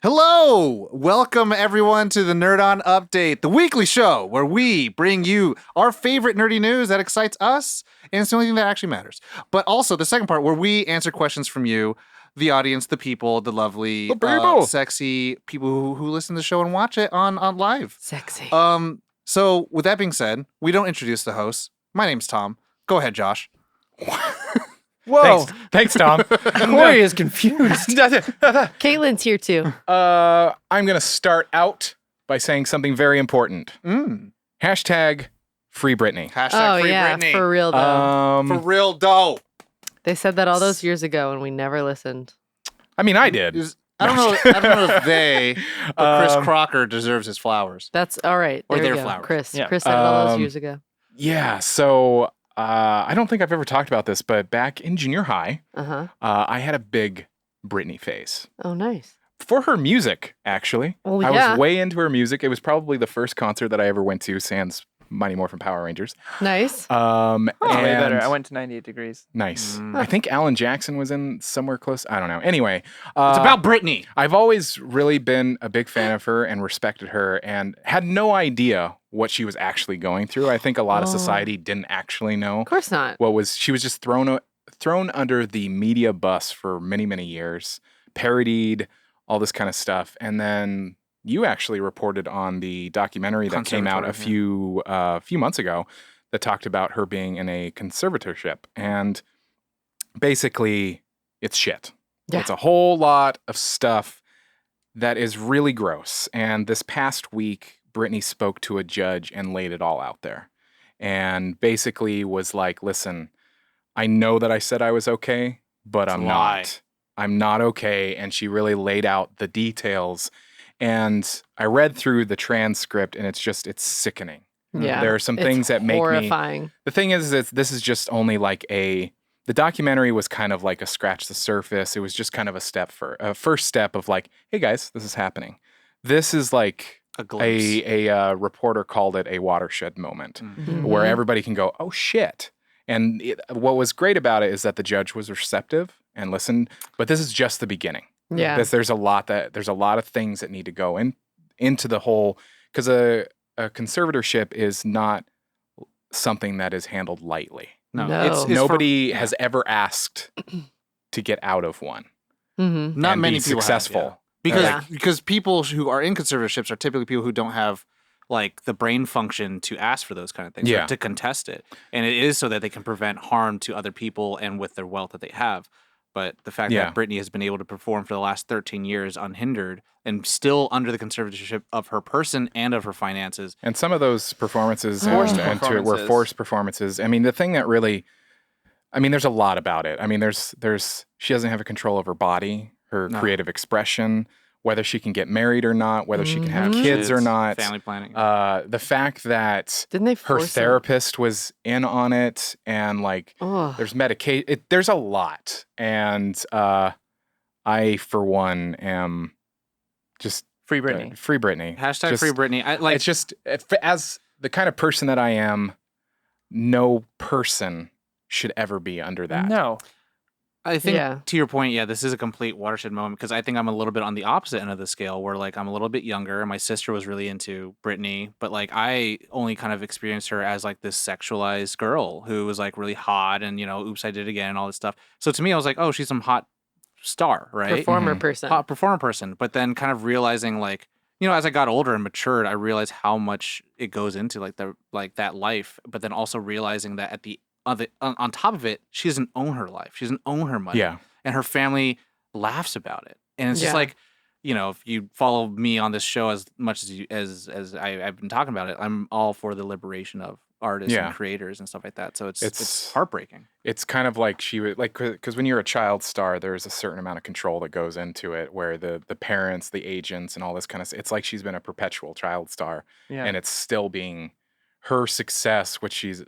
Hello! Welcome everyone to the Nerd On Update, the weekly show where we bring you our favorite nerdy news that excites us, and it's the only thing that actually matters. But also the second part where we answer questions from you, the audience, the people, the lovely, sexy people who listen to the show and watch it on live. Sexy. So with that being said, we don't introduce the hosts. My name's Tom. Go ahead, Josh. Whoa. Thanks, Tom. Corey is confused. Caitlin's here too. I'm going to start out by saying something very important. Hashtag Free Britney. Hashtag Free yeah, Britney. for real though. For real though. They said that all those years ago and we never listened. I mean, I did. I don't know if they, but Chris Crocker deserves his flowers. That's all right. Or There we their go. flowers. Chris. Yeah. Chris said it all those years ago. Yeah, so I don't think I've ever talked about this, but back in junior high, I had a big Britney phase. Oh, nice. For her music, actually. Oh, I yeah. was way into her music. It was probably the first concert that I ever went to, sans Mighty Morphin Power Rangers. Nice. And Way better. I went to 98 Degrees. Nice. I think Alan Jackson was in somewhere close. I don't know. Anyway. It's about Britney. I've always really been a big fan of her and respected her and had no idea what she was actually going through. I think a lot of society didn't actually know. Of course not. She was just thrown under the media bus for many, many years, parodied, all this kind of stuff. And then you actually reported on the documentary that came out a few months ago that talked about her being in a conservatorship. And basically, it's shit. Yeah. It's a whole lot of stuff that is really gross. And this past week, Britney spoke to a judge and laid it all out there. And basically was like, listen, I know that I said I was okay, but I'm not. I'm not okay. And she really laid out the details. And I read through the transcript and it's sickening. Yeah. There are some things that make horrifying. The thing is that this is just only like the documentary was kind of like a scratch the surface. It was just kind of a first step of like, hey guys, this is happening. This is like a reporter called it a watershed moment where everybody can go, oh shit. And what was great about it is that the judge was receptive and listened, but this is just the beginning. Yeah. There's a lot of things that need to go into the whole, because a conservatorship is not something that is handled lightly. No. Nobody has ever asked to get out of one. Mm-hmm. Not and many be people successful. Because people who are in conservatorships are typically people who don't have like the brain function to ask for those kind of things, or to contest it. And it is so that they can prevent harm to other people and with their wealth that they have. But the fact that Britney has been able to perform for the last 13 years unhindered and still under the conservatorship of her person and of her finances. And some of those performances were forced performances. I mean, the thing that really, there's a lot about it. I mean, she doesn't have a control of her body, her creative expression, whether she can get married or not, whether she can have kids or not. Family planning. The fact that her therapist was in on it and like there's medication. There's a lot. And I, for one, am just... Free Britney. Free Britney. Hashtag Free Britney. It's just, as the kind of person that I am, no person should ever be under that. No. I think to your point, this is a complete watershed moment because I think I'm a little bit on the opposite end of the scale where like I'm a little bit younger. My sister was really into Britney, but like I only kind of experienced her as like this sexualized girl who was like really hot and, oops, I did it again and all this stuff. So to me, I was like, oh, she's some hot star, right? Performer person. Hot performer person. But then kind of realizing like, as I got older and matured, I realized how much it goes into like that life. But then also realizing that on top of it, she doesn't own her life. She doesn't own her money. Yeah. And her family laughs about it. And it's just like, if you follow me on this show as much as I've been talking about it, I'm all for the liberation of artists and creators and stuff like that. So it's heartbreaking. It's kind of like she would because when you're a child star, there's a certain amount of control that goes into it where the parents, the agents and all this kind of, it's like she's been a perpetual child star and it's still being her success,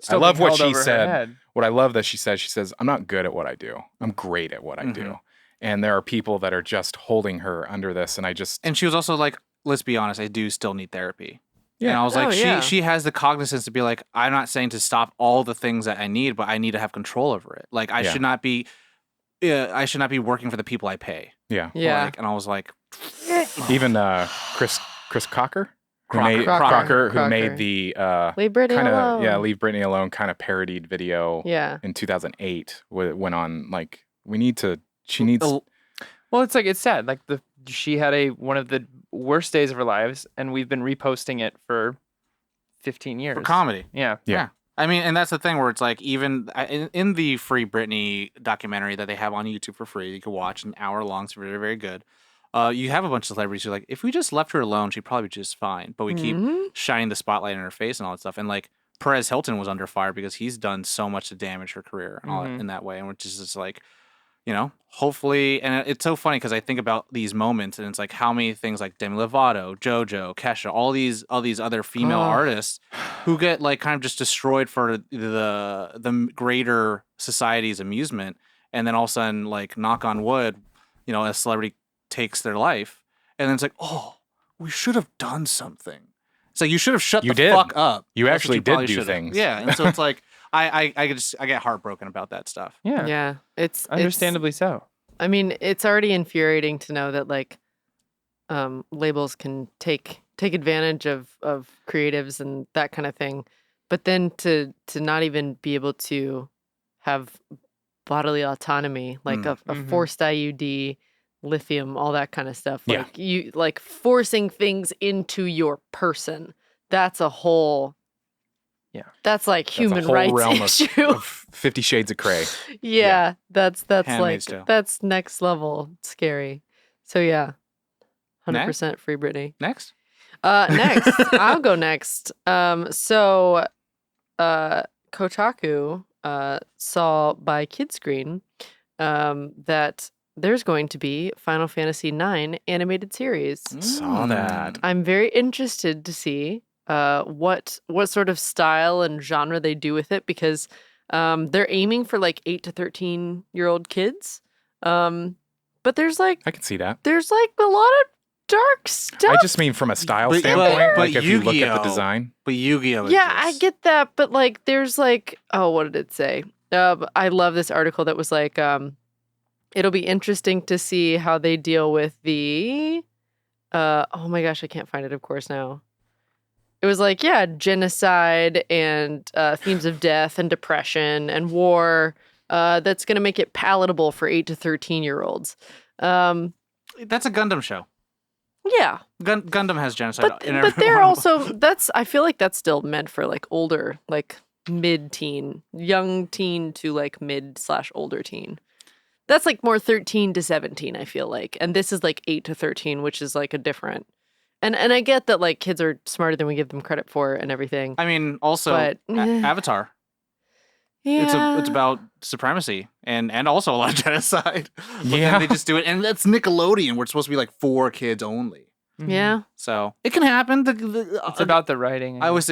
I love what she said. What I love that she says, I'm not good at what I do. I'm great at what I do. And there are people that are just holding her under this. And she was also like, let's be honest, I do still need therapy. Yeah. And I was like, she has the cognizance to be like, I'm not saying to stop all the things that I need, but I need to have control over it. Like I should not be working for the people I pay. Yeah. Yeah. Like, and I was like, Even Chris Crocker? Crocker. Who made the Leave Britney alone. Leave Britney Alone kind of parodied video in 2008 went on like she needs Well, it's like it's sad. Like she had one of the worst days of her lives, and we've been reposting it for 15 years. for comedy. Yeah. I mean, and that's the thing where it's like, even in the Free Britney documentary that they have on YouTube for free, you can watch an hour long. It's very, very good. You have a bunch of celebrities who are like, if we just left her alone, she'd probably be just fine. But we keep shining the spotlight in her face and all that stuff. And like Perez Hilton was under fire because he's done so much to damage her career and all that, in that way. And which is just like, hopefully, and it's so funny because I think about these moments and it's like how many things like Demi Lovato, JoJo, Kesha, all these other female artists who get like kind of just destroyed for the greater society's amusement, and then all of a sudden, like, knock on wood, a celebrity takes their life, and then it's like, oh, we should have done something. It's like you should have shut the fuck up. You actually did do things. Yeah, and so it's like I get heartbroken about that stuff. Yeah. Yeah. It's Understandably so. I mean, it's already infuriating to know that like labels can take advantage of creatives and that kind of thing, but then to not even be able to have bodily autonomy, like a forced IUD, lithium, all that kind of stuff. Yeah. Like you like forcing things into your person. That's a whole. Yeah. That's like human That's a whole rights realm issue. of 50 Shades of Grey. Yeah, that's Handmaid's Tale. that's next level scary. So yeah, 100% Free Britney. Next. Next, I'll go next. So Kotaku saw by Kidscreen that there's going to be Final Fantasy IX animated series. Saw that. I'm very interested to see what sort of style and genre they do with it, because they're aiming for like 8 to 13-year-old kids. But there's like I can see that. there's like a lot of dark stuff. I just mean from a style But- standpoint, but like if you look at the Yu-Gi-Oh! design. But Yu-Gi-Oh! Yeah, I exists. get that, but like there's like, oh, what did it say? I love this article that was like it'll be interesting to see how they deal with the oh my gosh, I can't find it of course now. It was like, yeah, genocide and themes of death and depression and war that's going to make it palatable for 8 to 13-year-olds. That's a Gundam show. Yeah. Gundam has genocide. But they're also, I feel like that's still meant for like older, like mid-teen, young teen to like mid/older teen. That's like more 13 to 17, I feel like. And this is like 8 to 13, which is like a different. And I get that like kids are smarter than we give them credit for and everything. I mean, also But, Avatar. Yeah. It's about supremacy and also a lot of genocide. But Yeah. then they just do it, and that's Nickelodeon, where it's supposed to be like for kids only. Yeah. So it can happen. It's about the writing. I always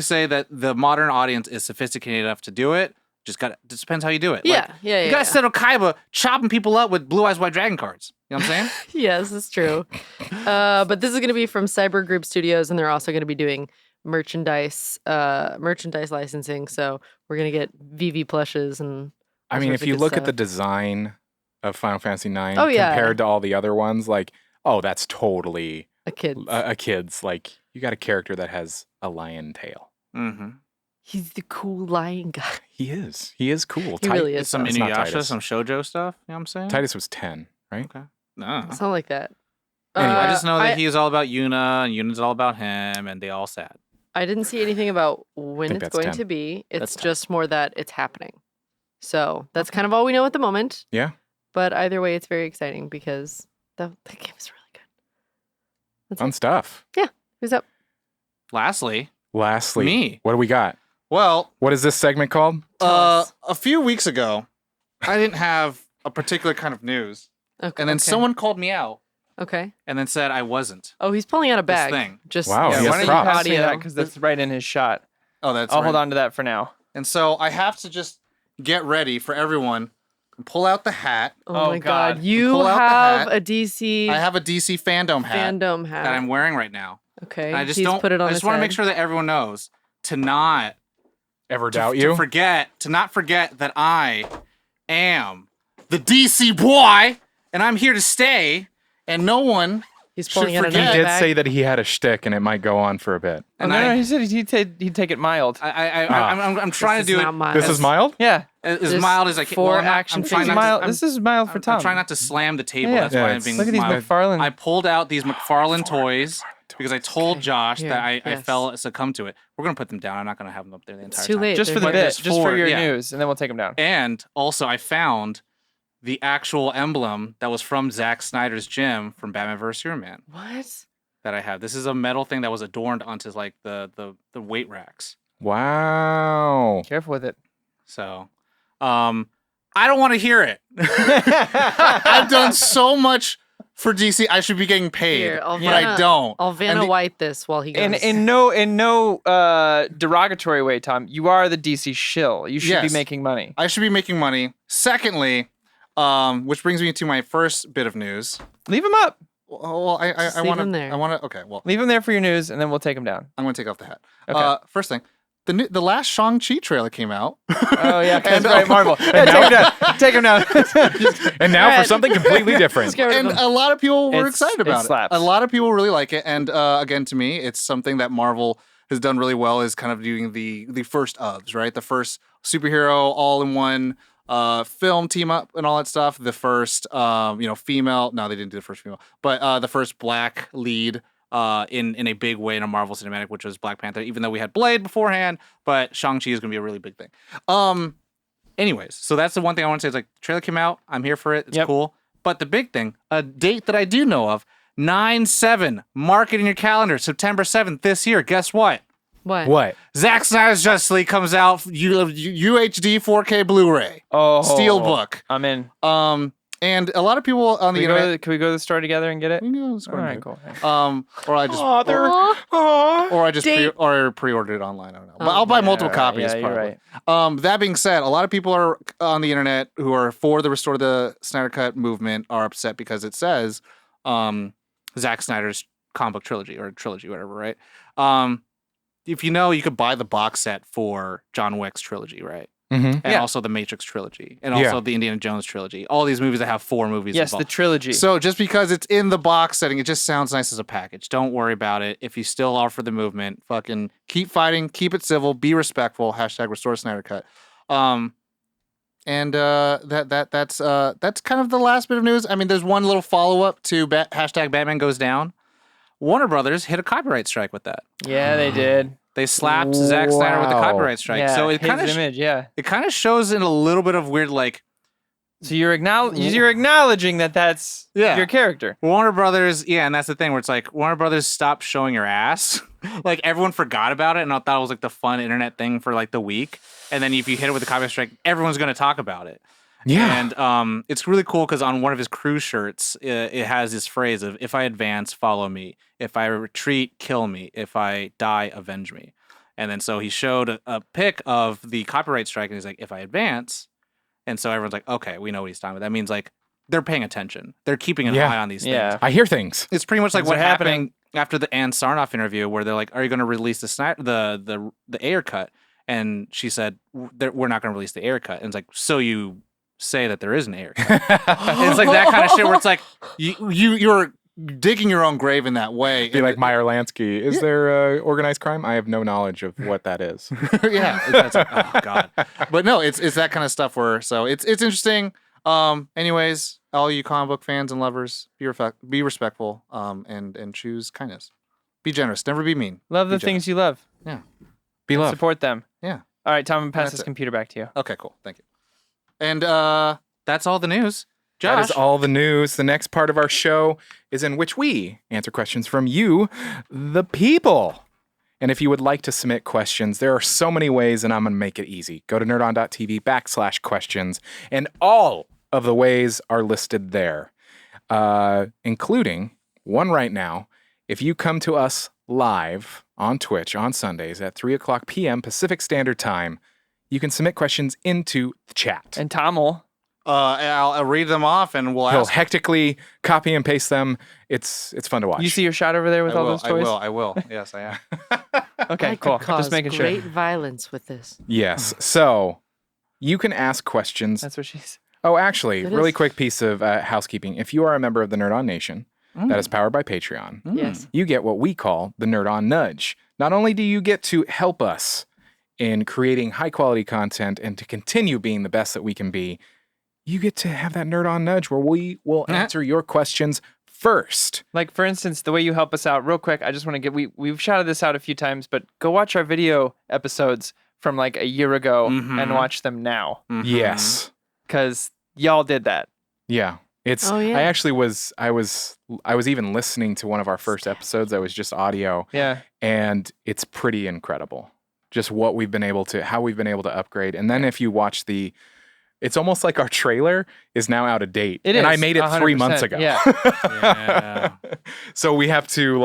say that the modern audience is sophisticated enough to do it. Just depends how you do it. Yeah. Like, Yeah. you got Seto Kaiba chopping people up with Blue Eyes White Dragon cards. You know what I'm saying? Yes, it's true. But this is going to be from Cyber Group Studios, and they're also going to be doing merchandise licensing. So we're going to get VV plushes and. I all mean, sorts if of you good look at stuff. the design of Final Fantasy IX Oh, yeah. compared to all the other ones, like, oh, that's totally a kid. a kid's. Like, you got a character that has a lion tail. Mm-hmm. He's the cool lion guy. He is. He is cool. He really is. Some It's not Inuyasha, Titus. some shoujo stuff. You know what I'm saying? Titus was 10, right? Okay. No. Something like that. Anyway, I just know that he is all about Yuna, and Yuna's all about him, and they all sad. I didn't see anything about when think it's that's going 10. to be. It's That's 10. just more that it's happening. So that's kind of all we know at the moment. Yeah. But either way, it's very exciting because the game is really good. That's Fun it. stuff. Who's up? Lastly, Lastly, Me. what do we got? well, What is this segment called? Tell us. a few weeks ago, I didn't have a particular kind of news, Okay. and then okay. someone called me out Okay. and then said I wasn't. Oh, he's pulling out a This bag. thing. Just Wow, Yeah, he has why don't you props. pass me that? audio. Because that's right in his shot. Oh, that's I'll right. hold on to that for now. And so I have to just get ready for everyone. Pull out the hat. Oh, Oh, my God. God. You Pull out the have hat. a DC I have a DC fandom hat fandom hat. that I'm wearing right now. Okay. And I just he's don't. put it on I just his want to head. make sure that everyone knows to not Ever to, doubt to you? forget that I am the DC boy, and I'm here to stay, and no one. He's pulling should out forget. another He did bag. say that he had a shtick and it might go on for a bit. And no, he said he'd take it mild. I'm trying to do it. Mild. This is mild? Yeah. As There's mild as I can. 4 I'm not- action I'm trying figures. not to- This is mild for Tom. I'm trying not to slam the table. Yeah. That's why I'm it's- being Look at these mild. McFarlane. I pulled out these McFarlane toys because I told Josh Here, that I yes. fell succumb to it. We're gonna put them down. I'm not gonna have them up there the entire It's too time. late. just for the They're bit, just just for for- your yeah. news, and then we'll take them down. And also, I found the actual emblem that was from Zack Snyder's gym from Batman vs Superman What? that I have. This is a metal thing that was adorned onto like the weight racks. Wow. Careful with it. So, I don't want to hear it. I've done so much for DC. I should be getting paid, Here, but I don't. I'll Vanna And the- White this while he goes. In no derogatory way, Tom. You are the DC shill. You should be Yes. making money. I should be making money. Secondly, which brings me to my first bit of news. Leave them up. Well, I Just leave want them to. there. I want to. Okay, well, Leave them there for your news, and then we'll take them down. I'm going to take off the hat. Okay. First thing, the last Shang-Chi trailer came out. Oh yeah, that's And, right, Marvel. Yeah, take them down. And now for Ed. something completely different. Let's get rid of And them. a lot of people were It's- excited it about it. slaps. A lot of people really like it. And again, to me, it's something that Marvel has done really well is kind of doing the first ofs, right? The first superhero all-in-one film team up and all that stuff. The first, female. No, they didn't do the first female, but the first black lead in a big way in a Marvel cinematic, which was Black Panther. Even though we had Blade beforehand, but Shang-Chi is going to be a really big thing. Anyways, so that's the one thing I want to say is like the trailer came out. I'm here for it. It's Yep. cool. But the big thing, a date that I do know of, 9/7. Mark it in your calendar. September 7th this year. Guess what? What? What? Zack Snyder's Justice League comes out UHD 4K Blu-ray Oh, Steelbook. I'm in. And a lot of people on the internet. Can we go to the store together and get it? We can go to the store All and right, do it. cool. Or I just Aw. or I just Date. pre-ordered it online. I don't know, but Oh, I'll buy yeah, multiple right. copies. Yeah, you're probably. right. That being said, a lot of people are on the internet who are for the Restore the Snyder Cut movement are upset because it says Zack Snyder's comic book trilogy or trilogy, whatever, right? If you know, you could buy the box set for John Wick's trilogy, right? Mm-hmm. And Yeah. also the Matrix trilogy, and Yeah. also the Indiana Jones trilogy. All these movies that have 4 movies. Yes, the involved. trilogy. So just because it's in the box setting, it just sounds nice as a package. Don't worry about it. If you still are for the movement, fucking keep fighting, keep it civil, be respectful. # Restore Snyder Cut. That's kind of the last bit of news. I mean, there's one little follow up to # Batman Goes Down. Warner Brothers hit a copyright strike with that. yeah, they did. They slapped Zack Snyder with the Wow. copyright strike. Yeah, So it his kind of image. Yeah. it kind of shows in a little bit of weird like. So you're acknowledging that that's Yeah. your character. Warner Brothers, yeah, and that's the thing where it's like Warner Brothers stopped showing your ass. Like everyone forgot about it and I thought it was like the fun internet thing for like the week. And then if you hit it with a copyright strike, everyone's gonna talk about it. Yeah. And it's really cool because on one of his crew shirts, it has this phrase of "If I advance, follow me. If I retreat, kill me. If I die, avenge me." And then so he showed a pic of the copyright strike, and he's like, "If I advance," and so everyone's like, "Okay, we know what he's talking about." That means like they're paying attention. They're keeping an Yeah. eye on these Yeah. things. I hear things. It's pretty much like Things what are happening. happened after the Ann Sarnoff interview, where they're like, "Are you going to release the Ayer cut?" And she said, "We're not going to release the Ayer cut." And it's like, "So you say that there is an Ayer cut?" And it's like that kind of shit where it's like you're digging your own grave in that way. Be like Meyer Lansky. Is there organized crime? I have no knowledge of what that is. Yeah, that's like, oh god. But no, it's that kind of stuff where so it's interesting. Anyways, all you comic book fans and lovers, be respectful. And choose kindness. Be generous. Never be mean. Love the Be things you love. Be And loved. support them. Yeah. All right, Tom, I'm pass That's this it. computer back to you. Okay, cool. Thank you. And that's all the news. That Josh, is all the news. The next part of our show is in which we answer questions from you, the people. And if you would like to submit questions, there are so many ways, and I'm going to make it easy. Go to nerdon.tv/questions, and all of the ways are listed there, including one right now. If you come to us live on Twitch on Sundays at 3:00 p.m. Pacific Standard Time, you can submit questions into the chat. And Tom will. I'll read them off, and we'll He'll ask. hectically copy and paste them. It's fun to watch. You see your shot over there with I all will, those toys? I will. Yes, I am. Okay, I cool. could cause Just making great sure. violence with this. Yes. So you can ask questions. That's what she's. Oh, actually, It really is. quick piece of housekeeping. If you are a member of the Nerd On Nation, that is powered by Patreon, Yes. you get what we call the Nerd On Nudge. Not only do you get to help us in creating high quality content and to continue being the best that we can be, you get to have that Nerd On Nudge where we will answer your questions first. Like, for instance, the way you help us out, real quick, I just want to get, we've shouted this out a few times, but go watch our video episodes from like a year ago and watch them now. Yes. Because y'all did that. Yeah. It's Oh, yeah. I actually was I was even listening to one of our first episodes that was just audio. Yeah. And it's pretty incredible. Just what we've been able to how we've been able to upgrade. And then if you watch it's almost like our trailer is now out of date. It and is, I made it 3 months 100%, ago. yeah. Yeah. So we have to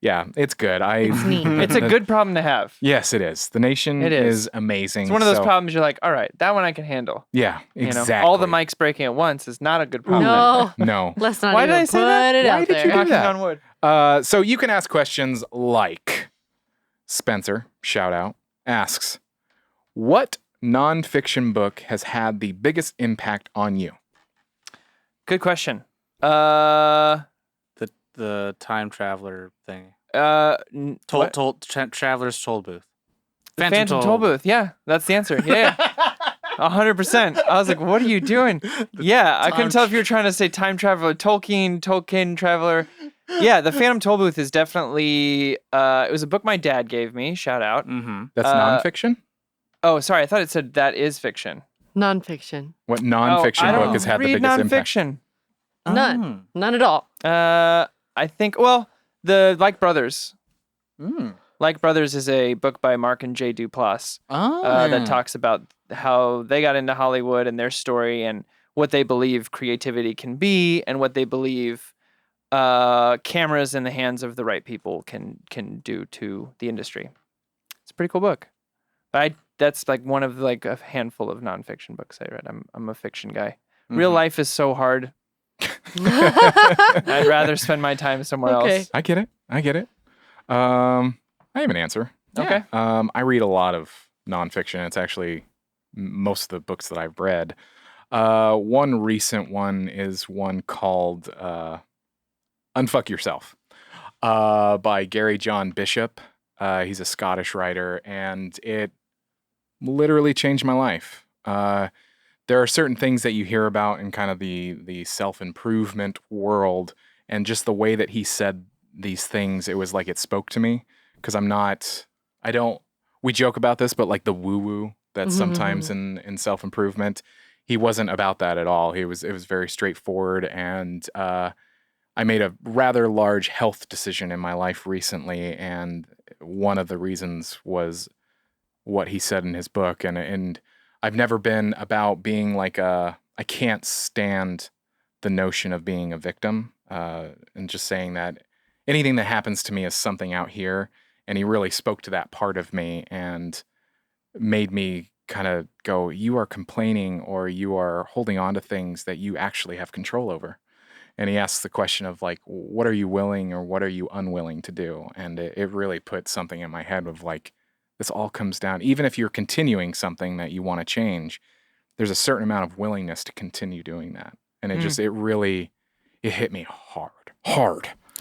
it's good. It's neat. It's a good problem to have. Yes, it is. The Nation It is. is amazing. It's one of those so- problems you're like, all right, that one I can handle. Yeah, You exactly. know, all the mics breaking at once is not a good problem. No. No. Let's not Why did even I say put that? it Why out did you there. do Knocking that? on wood. So you can ask questions like Spencer, shout out, asks, what nonfiction book has had the biggest impact on you? Good question. The time traveler thing. Traveler's Toll Booth. Phantom Toll Booth. Yeah, that's the answer. Yeah. 100%. I was like, what are you doing? Yeah, I couldn't tell if you were trying to say time traveler, Tolkien traveler. Yeah, the Phantom Toll Booth is definitely, it was a book my dad gave me. Shout out. Mm-hmm. That's nonfiction? Oh, sorry. I thought it said that is fiction. Nonfiction. What nonfiction I book don't has had the read biggest impact? nonfiction. None. None at all. I think, well, the Like Brothers. Mm. Like Brothers is a book by Mark and Jay Duplass that talks about how they got into Hollywood and their story and what they believe creativity can be and what they believe cameras in the hands of the right people can do to the industry. It's a pretty cool book. That's like one of like a handful of nonfiction books I read. I'm a fiction guy. Real life is so hard. I'd rather spend my time somewhere Okay. else. I get it. I have an answer. Okay. I read a lot of nonfiction. It's actually most of the books that I've read. One recent one is one called Unfuck Yourself by Gary John Bishop. He's a Scottish writer, and it literally changed my life. There are certain things that you hear about in kind of the self-improvement world, and just the way that he said these things, it was like it spoke to me, because we joke about this, but like the woo-woo that's sometimes in self-improvement, he wasn't about that at all. It was very straightforward, and I made a rather large health decision in my life recently, and one of the reasons was what he said in his book, and I've never been about being like I can't stand the notion of being a victim, and just saying that anything that happens to me is something out here. And he really spoke to that part of me and made me kind of go, you are complaining or you are holding on to things that you actually have control over. And he asks the question of like, what are you willing or what are you unwilling to do? And it really put something in my head of like, this all comes down, even if you're continuing something that you want to change, there's a certain amount of willingness to continue doing that. And it hit me hard.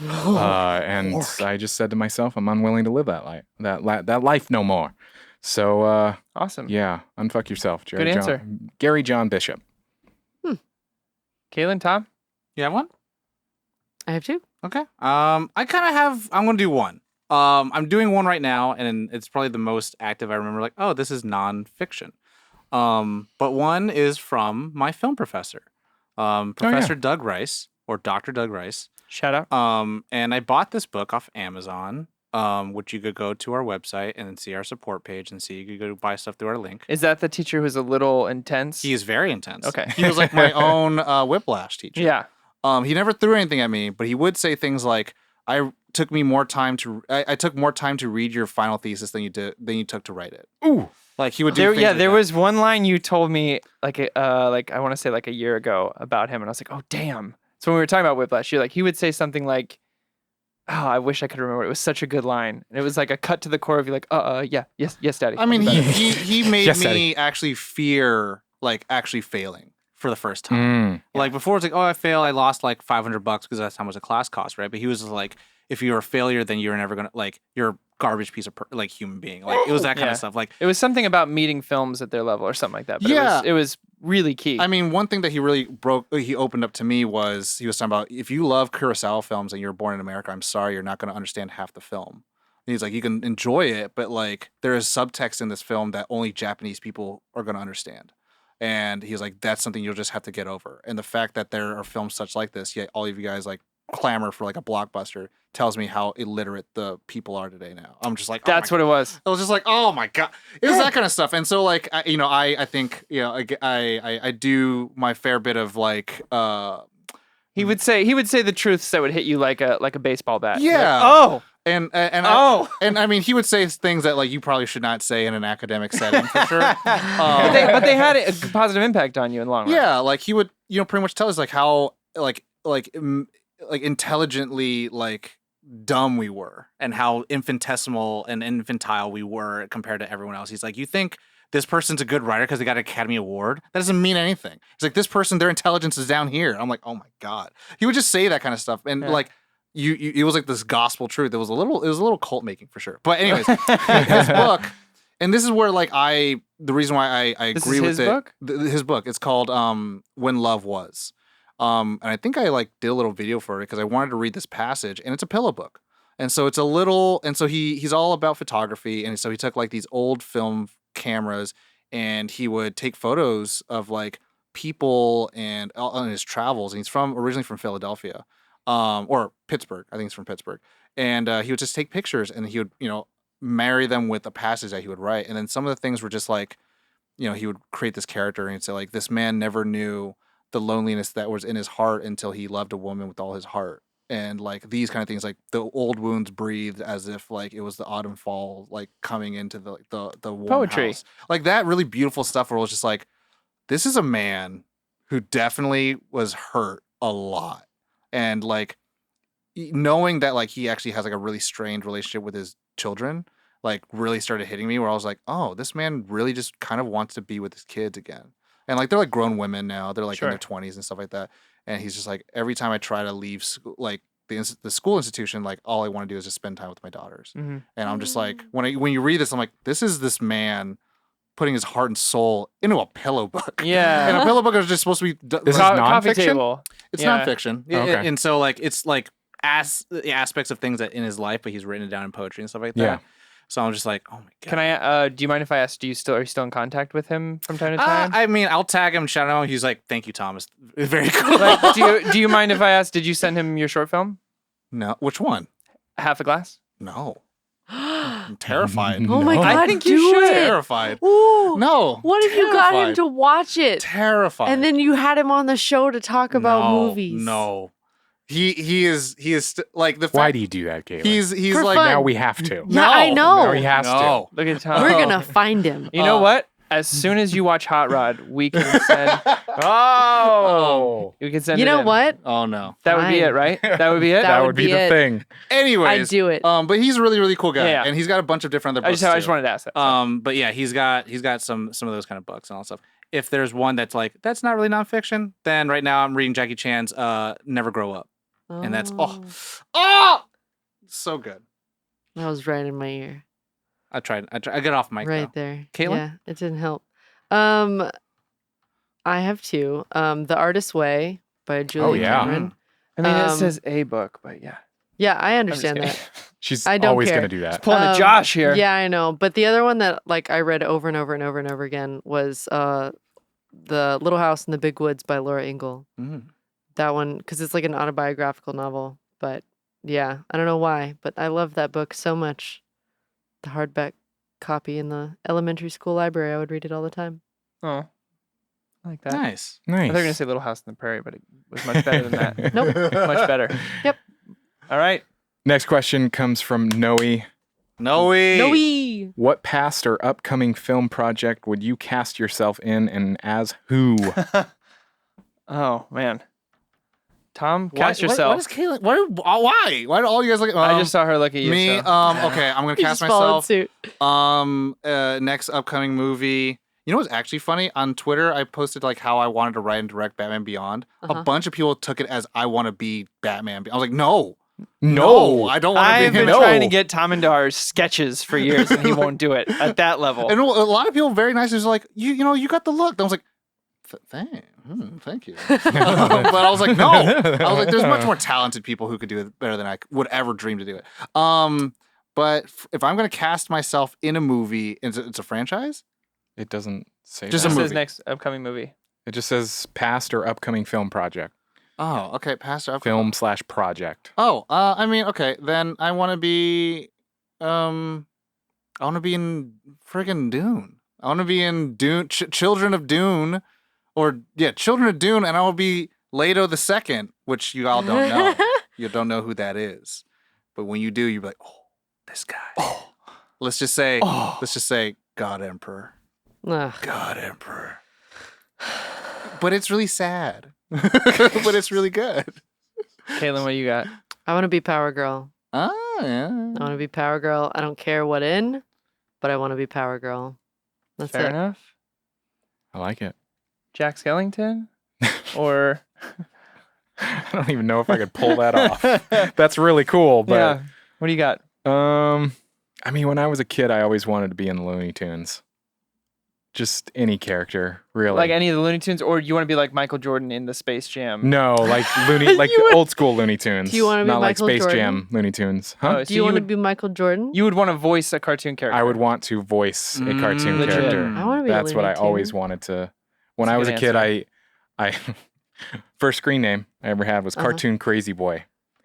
And I just said to myself, I'm unwilling to live that life no more. So, Awesome. yeah, unfuck yourself, Good answer. Gary John Bishop. Kaylin, Tom? You have one? I have two. Okay. I'm gonna do one. I'm doing one right now, and it's probably the most active I remember. Like, oh, this is nonfiction. But one is from my film professor, Professor Doug Rice, or Dr. Doug Rice. Shout out. And I bought this book off Amazon, which you could go to our website and then see our support page and see you could go buy stuff through our link. Is that the teacher who's a little intense? He is very intense. Okay. He was like my own whiplash teacher. Yeah. He never threw anything at me, but he would say things like, I took more time to read your final thesis than you took to write it. Ooh. Like he would do things like there that. was one line you told me like I want to say like a year ago about him, and I was like, oh damn. So when we were talking about whiplash, he would say something like, oh, I wish I could remember. It was such a good line. And it was like a cut to the core of you like, yes, daddy. I mean, he made Yes, me Daddy. actually fear like actually failing for the first time. Like before, it's like, oh, I failed. I lost like $500 because that's how much a class cost, right? But he was just like, if you're a failure, then you're never gonna like you're a garbage piece of like human being. Like it was that kind of stuff. Like it was something about meeting films at their level or something like that. But it was really key. I mean, one thing that he opened up to me was he was talking about if you love Kurosawa films and you're born in America, I'm sorry, you're not going to understand half the film. And he's like, you can enjoy it, but like there is subtext in this film that only Japanese people are going to understand. And he's like, that's something you'll just have to get over. And the fact that there are films such like this, yet all of you guys like clamor for like a blockbuster tells me how illiterate the people are today now. I'm just like, that's what it was. I was just like, oh my God. It was that kind of stuff. And so like, I think, I do my fair bit of like, he would say the truths that would hit you like a baseball bat. Yeah. Like, And I mean, he would say things that like you probably should not say in an academic setting for sure. But they had a positive impact on you in the long run. Yeah, like he would, pretty much tell us like how like intelligently like dumb we were and how infinitesimal and infantile we were compared to everyone else. He's like, you think this person's a good writer because they got an Academy Award? That doesn't mean anything. It's like this person, their intelligence is down here. I'm like, oh my God. He would just say that kind of stuff, and like. It was like this gospel truth. It was a little cult making for sure. But anyways, his book, and this is where like the reason why I agree with it. His book. It's called When Love Was, and I think I like did a little video for it because I wanted to read this passage, and it's a pillow book, and so it's a little, and so he's all about photography, and so he took like these old film cameras, and he would take photos of like people and on his travels, and he's originally from Philadelphia. Or Pittsburgh. I think it's from Pittsburgh. And he would just take pictures and he would, marry them with a passage that he would write. And then some of the things were just like, he would create this character and he'd say like, this man never knew the loneliness that was in his heart until he loved a woman with all his heart. And like these kind of things, like the old wounds breathed as if like it was the autumn fall, like coming into the warm poetry house. Like that really beautiful stuff where it was just like, this is a man who definitely was hurt a lot. And like knowing that like he actually has like a really strained relationship with his children, like really started hitting me where I was like, oh, this man really just kind of wants to be with his kids again. And like they're like grown women now. They're like in their 20s and stuff like that. And he's just like, every time I try to leave like the school institution, like all I want to do is just spend time with my daughters. Mm-hmm. And I'm just like, when you read this, I'm like, this is this man putting his heart and soul into a pillow book. Yeah. And a pillow book is just supposed to be this is nonfiction. It's nonfiction. Okay. And so like it's like aspects of things that in his life, but he's written it down in poetry and stuff like that. Yeah. So I'm just like, oh my God. Can I do you mind if I ask, are you still in contact with him from time to time? I mean, I'll tag him, shout out. He's like, thank you, Thomas. It's very cool. Like, do you mind if I ask, did you send him your short film? No. Which one? Half a Glass? No. I'm terrified. Oh my God, I think you should. Terrified. Ooh. No. What if you got him to watch it? Terrified. And then you had him on the show to talk about movies. No. He is like the fact. Why do you do that, Caleb? He's For like fun. Now we have to. Yeah, I know. Now he has to. Look at Tom. We're gonna find him. You know what? As soon as you watch Hot Rod, we can send. We can send. You know what? Oh no. That would be it, right? That would be it. That would be the thing. Anyways, I'd do it. But he's a really, really cool guy, Yeah. and he's got a bunch of different other books. I just wanted to ask that. But yeah, he's got some of those kind of books and all stuff. If there's one that's like that's not really nonfiction, then right now I'm reading Jackie Chan's Never Grow Up, and that's so good. That was right in my ear. I tried. I got off mic. Right though. there. Caitlin? Yeah, it didn't help. I have two. The Artist's Way by Julia Cameron. I mean, it says a book, but yeah. Yeah, I understand that. She's I don't always care. going to do that. Pulling a Josh here. Yeah, I know. But the other one that like I read over and over and over and over again was The Little House in the Big Woods by Laura Ingalls. Mm. That one, because it's like an autobiographical novel. But yeah, I don't know why, but I love that book so much. The hardback copy in the elementary school library. I would read it all the time. Oh, I like that. Nice. I thought you were going to say Little House on the Prairie, but it was much better than that. Nope. Much better. Yep. All right. Next question comes from Noe. Noe. What past or upcoming film project would you cast yourself in, and as who? Oh, man. Tom, cast yourself. What is Caitlin? Why? Why do all you guys look at I just saw her look at you. me? So. Okay, I'm gonna You cast just followed myself. suit. Next upcoming movie. You know what's actually funny? On Twitter, I posted like how I wanted to write and direct Batman Beyond. A bunch of people took it as I want to be Batman. I was like, no, I don't want to be him. I've been trying to get Tom into our sketches for years, and he won't do it at that level. And a lot of people very nice. Was like, you know, you got the look. And I was like, thank you. But I was like, no. I was like, there's much more talented people who could do it better than I would ever dream to do it. But if I'm going to cast myself in a movie, it's a franchise. It doesn't say just that. a movie. It says next upcoming movie. It just says past or upcoming film project. Oh, okay. Past or upcoming. Film/project. Oh, I mean, okay. Then I want to be, I want to be in friggin' Dune. I want to be in Dune, Children of Dune, Children of Dune, and I will be Leto the Second, which you all don't know. You don't know who that is, but when you do, you're like, oh, this guy. Oh. Let's just say God Emperor. God Emperor. But it's really sad. But it's really good. Caitlin, what do you got? I want to be Power Girl. Oh, yeah. I want to be Power Girl. I don't care what in, but I want to be Power Girl. That's Fair it. enough. I like it. Jack Skellington? Or... I don't even know if I could pull that off. That's really cool, but... Yeah. What do you got? I mean, when I was a kid, I always wanted to be in the Looney Tunes. Just any character, really. Like any of the Looney Tunes, or you want to be like Michael Jordan in the Space Jam? No, like old school Looney Tunes. Do you want to be not Michael like Space Jordan? Jam Looney Tunes? Huh? Oh, Do you want to be Michael Jordan? You would want to voice a cartoon character. I would want to voice a cartoon Legit. character. I want to be. That's a what I Looney always Tune. wanted to. When That's a I was good a kid, answer. I first screen name I ever had was Cartoon Crazy Boy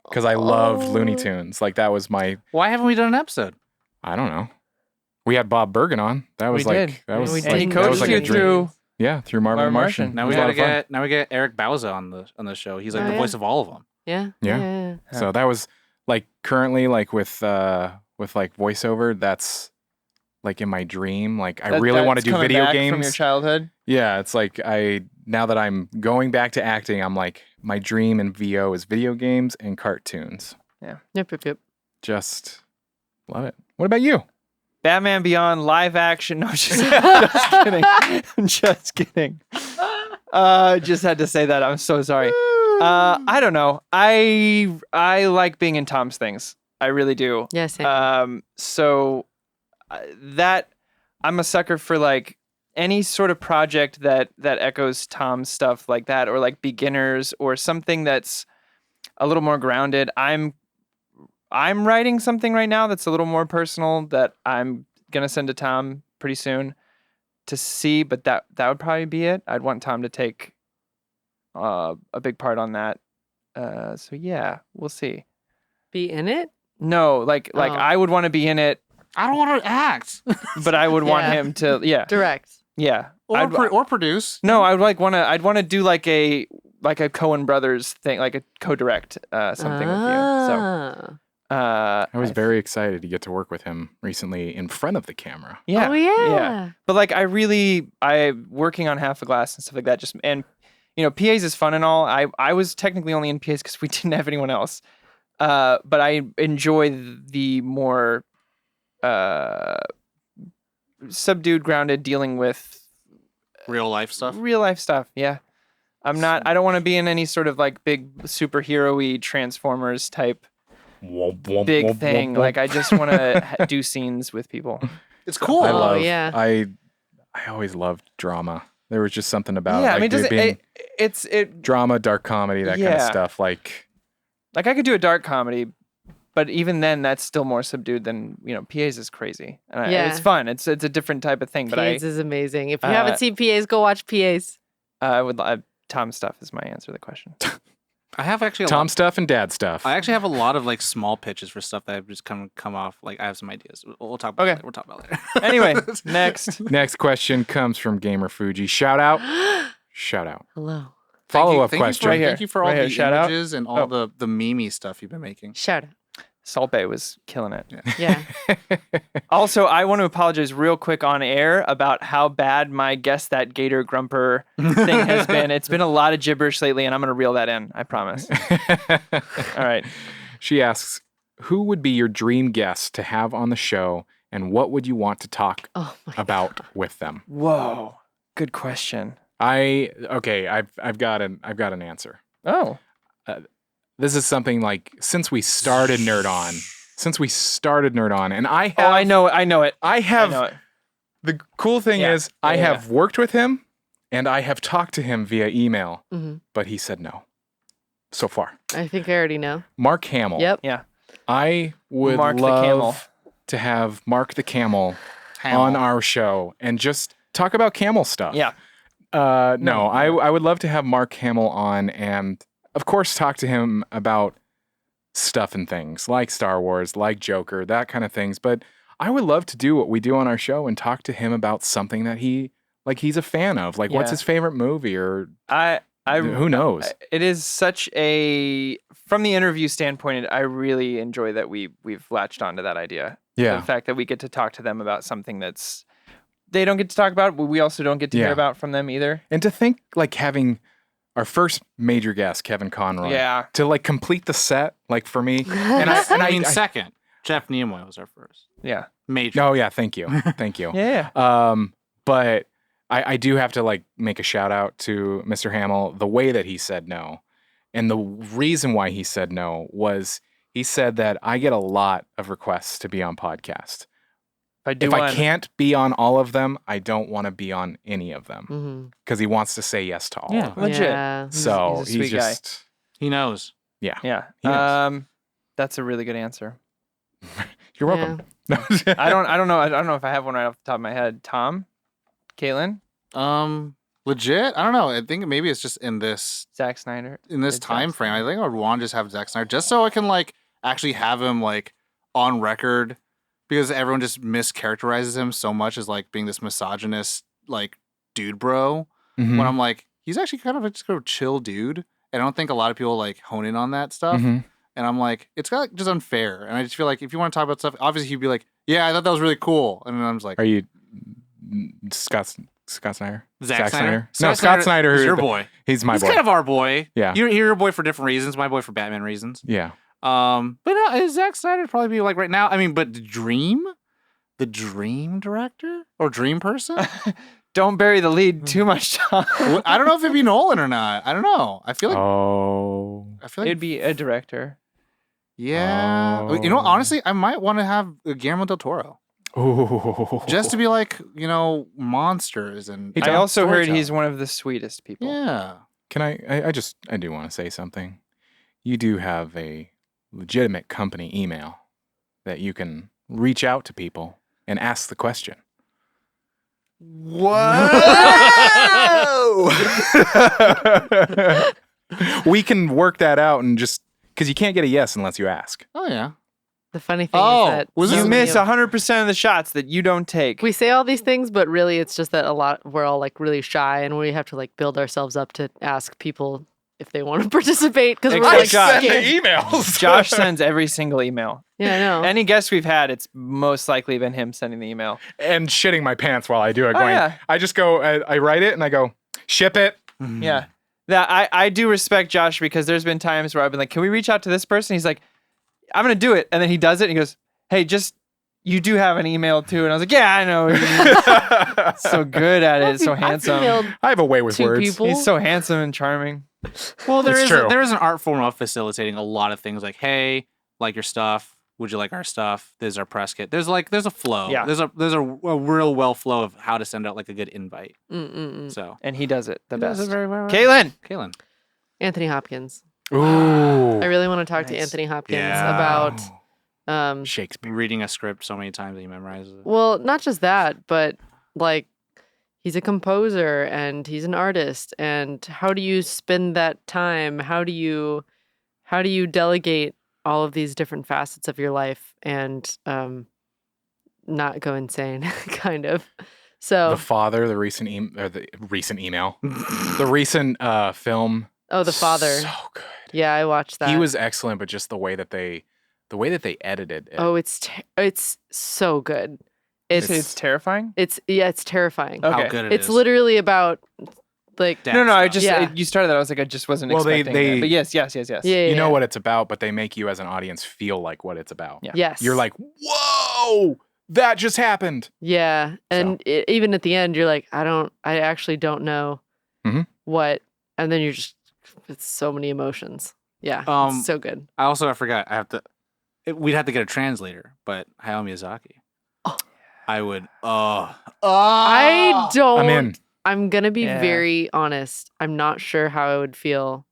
because I loved Looney Tunes. Like that was my. Why haven't we done an episode? I don't know. We had Bob Bergen on. That was We like did. that was We like, And he did. that was coached like you a dream. through. Yeah, through Marvin the Martian. Now It we was a lot gotta of fun. get Eric Bauza on the show. He's like the yeah. voice of all of them. Yeah. Yeah. So that was like currently like with like voiceover. That's like in my dream. Like I really want to do coming video back games from your childhood. Yeah, it's like now that I'm going back to acting, I'm like my dream in VO is video games and cartoons. Yep. Just love it. What about you? Batman Beyond live action. No, just kidding. I'm just kidding. Just had to say that. I'm so sorry. I don't know. I like being in Tom's things. I really do. Yes. Yeah, So that I'm a sucker for like any sort of project that echoes Tom's stuff like that, or like beginners or something that's a little more grounded. I'm writing something right now that's a little more personal that I'm gonna send to Tom pretty soon to see, but that would probably be it. I'd want Tom to take a big part on that. So yeah, we'll see. Be in it. No, like Oh. I would want to be in it, I don't want to act but I would want Yeah. him to Direct. yeah. or produce. No, I'd want to do like a Coen Brothers thing, like a co-direct something with you. So I was very excited to get to work with him recently in front of the camera. yeah. Oh yeah. But like I working on Half a Glass and stuff like that. Just and you know, PAs is fun and all. I was technically only in PAs because we didn't have anyone else. But I enjoy the more subdued, grounded, dealing with Real life stuff. real life stuff. Yeah. I don't want to be in any sort of like big superhero-y Transformers type big thing. Like I just want to do scenes with people. It's cool. I always loved drama. There was just something about Yeah, it. I mean, Like, being it's drama, dark comedy, that kind of Yeah. stuff. Like I could do a dark comedy, but even then, that's still more subdued than PAs is crazy. And Yeah. it's fun. It's a different type of thing. But PAs is amazing. If you haven't seen PAs, go watch PAs. I would. Tom stuff is my answer to the question. I have actually Tom stuff and dad stuff. I actually have a lot of like small pitches for stuff that have just come off. Like I have some ideas. We'll talk about. Okay. Later. We'll talk about later. Anyway, next. Next question comes from Gamer Fuji. Shout out. Hello. Follow-up Thank you question. Right here. Thank you for all Right here. the Shout out. images and all the memey stuff you've been making. Shout out. Salt Bay was killing it. Yeah. Also, I want to apologize real quick on air about how bad my Guess That Gator Grumper thing has been. It's been a lot of gibberish lately, and I'm going to reel that in. I promise. All right. She asks, who would be your dream guest to have on the show, and what would you want to talk about with them? Whoa, good question. I've got an answer. Oh, this is something like since we started Nerd On, and I have. oh, I know it. I have. know it. The cool thing is, I have worked with him, and I have talked to him via email, but he said no. So far, I think I already know. Mark Hamill. Yep. Yeah. I would Mark the love Camel. to have Mark the Camel on our show and just talk about camel stuff. Yeah. No, I would love to have Mark Hamill on and, of course, talk to him about stuff and things like Star Wars, like Joker, that kind of things. But I would love to do what we do on our show and talk to him about something that he's a fan of. Like, what's his favorite movie or who knows? It is such from the interview standpoint, I really enjoy that we've latched onto that idea. Yeah. The fact that we get to talk to them about something that's they don't get to talk about, but we also don't get to hear about from them either. And to think like having our first major guest, Kevin Conroy, to like complete the set, like for me, and I mean second, Jeff Nimoy was our first. Yeah. Major. Oh yeah, thank you. Yeah. But I do have to like make a shout out to Mr. Hamill, the way that he said no. And the reason why he said no was he said that I get a lot of requests to be on podcast. If I can't be on all of them, I don't want to be on any of them because he wants to say yes to all of them. Legit. Yeah. So he's a sweet guy. He knows. Yeah. Yeah. He knows. That's a really good answer. You're welcome. I don't know if I have one right off the top of my head. Tom? Caitlin? Legit? I don't know. I think maybe it's just in this Zack Snyder? in this time frame. I think I would want to just have Zack Snyder just so I can like actually have him like on record because everyone just mischaracterizes him so much as like being this misogynist like dude bro. When I'm like, he's actually kind of just a chill dude. And I don't think a lot of people like hone in on that stuff. And I'm like, it's got just unfair. And I just feel like if you want to talk about stuff, obviously he'd be like, yeah, I thought that was really cool. And then I'm just like, are you Scott Snyder? Zack Snyder? No, Scott Snyder. He's your boy. He's my boy. He's kind of our boy. Yeah. You're your boy for different reasons. My boy for Batman reasons. Yeah. But no, Zack Snyder would probably be like right now. I mean, but the dream director or dream person? Don't bury the lead too much, Tom. I don't know if it'd be Nolan or not. I don't know. I feel like It'd be a director. Yeah. You know, honestly, I might want to have Guillermo del Toro. Oh. Just to be like, you know, monsters and. I also heard he's one of the sweetest people. Yeah. Can I do want to say something. You do have a legitimate company email that you can reach out to people and ask the question. Whoa! We can work that out and just because you can't get a yes unless you ask. Oh yeah. The funny thing is that you miss 100% of the shots that you don't take. We say all these things, but really it's just that we're all like really shy and we have to like build ourselves up to ask people if they want to participate because we're like Josh. scared. Emails. Josh sends every single email. Yeah, I know. Any guest we've had, it's most likely been him sending the email. And shitting my pants while I do it. Yeah. I just go, I write it and I go, ship it. Yeah. That I do respect Josh because there's been times where I've been like, can we reach out to this person? He's like, I'm going to do it. And then he does it and he goes, hey, you do have an email too. And I was like, yeah, I know. So good at it. So handsome. I have a way with words. People. He's so handsome and charming. Well, there is an art form of facilitating a lot of things like, hey, like your stuff. Would you like our stuff? This is our press kit. There's a flow. Yeah. There's a real well flow of how to send out like a good invite. So. And he does it the best. Does it very well. Kaylin. Anthony Hopkins. Ooh. I really want to talk to Anthony Hopkins about Shakespeare. Reading a script so many times that he memorizes it. Well, not just that, but like he's a composer and he's an artist. And how do you spend that time? How do you delegate all of these different facets of your life and not go insane, kind of? So The Father, the recent email, the recent film. Oh, The Father. So good. Yeah, I watched that. He was excellent, but just the way that they edited it. Oh, it's so good. It's terrifying. It's terrifying. Okay. How good it is. It's literally about like Dad No, I stuff. just you started that. I was like, I just wasn't expecting that. But yes. Yeah, You know what it's about, but they make you as an audience feel like what it's about. Yeah. Yes. You're like, whoa, that just happened. Yeah. And even at the end, you're like, I actually don't know what. And then you're just, it's so many emotions. Yeah. It's so good. I forgot. We'd have to get a translator, but Hayao Miyazaki. Oh. I would. I don't. I'm in. I'm going to be very honest. I'm not sure how I would feel.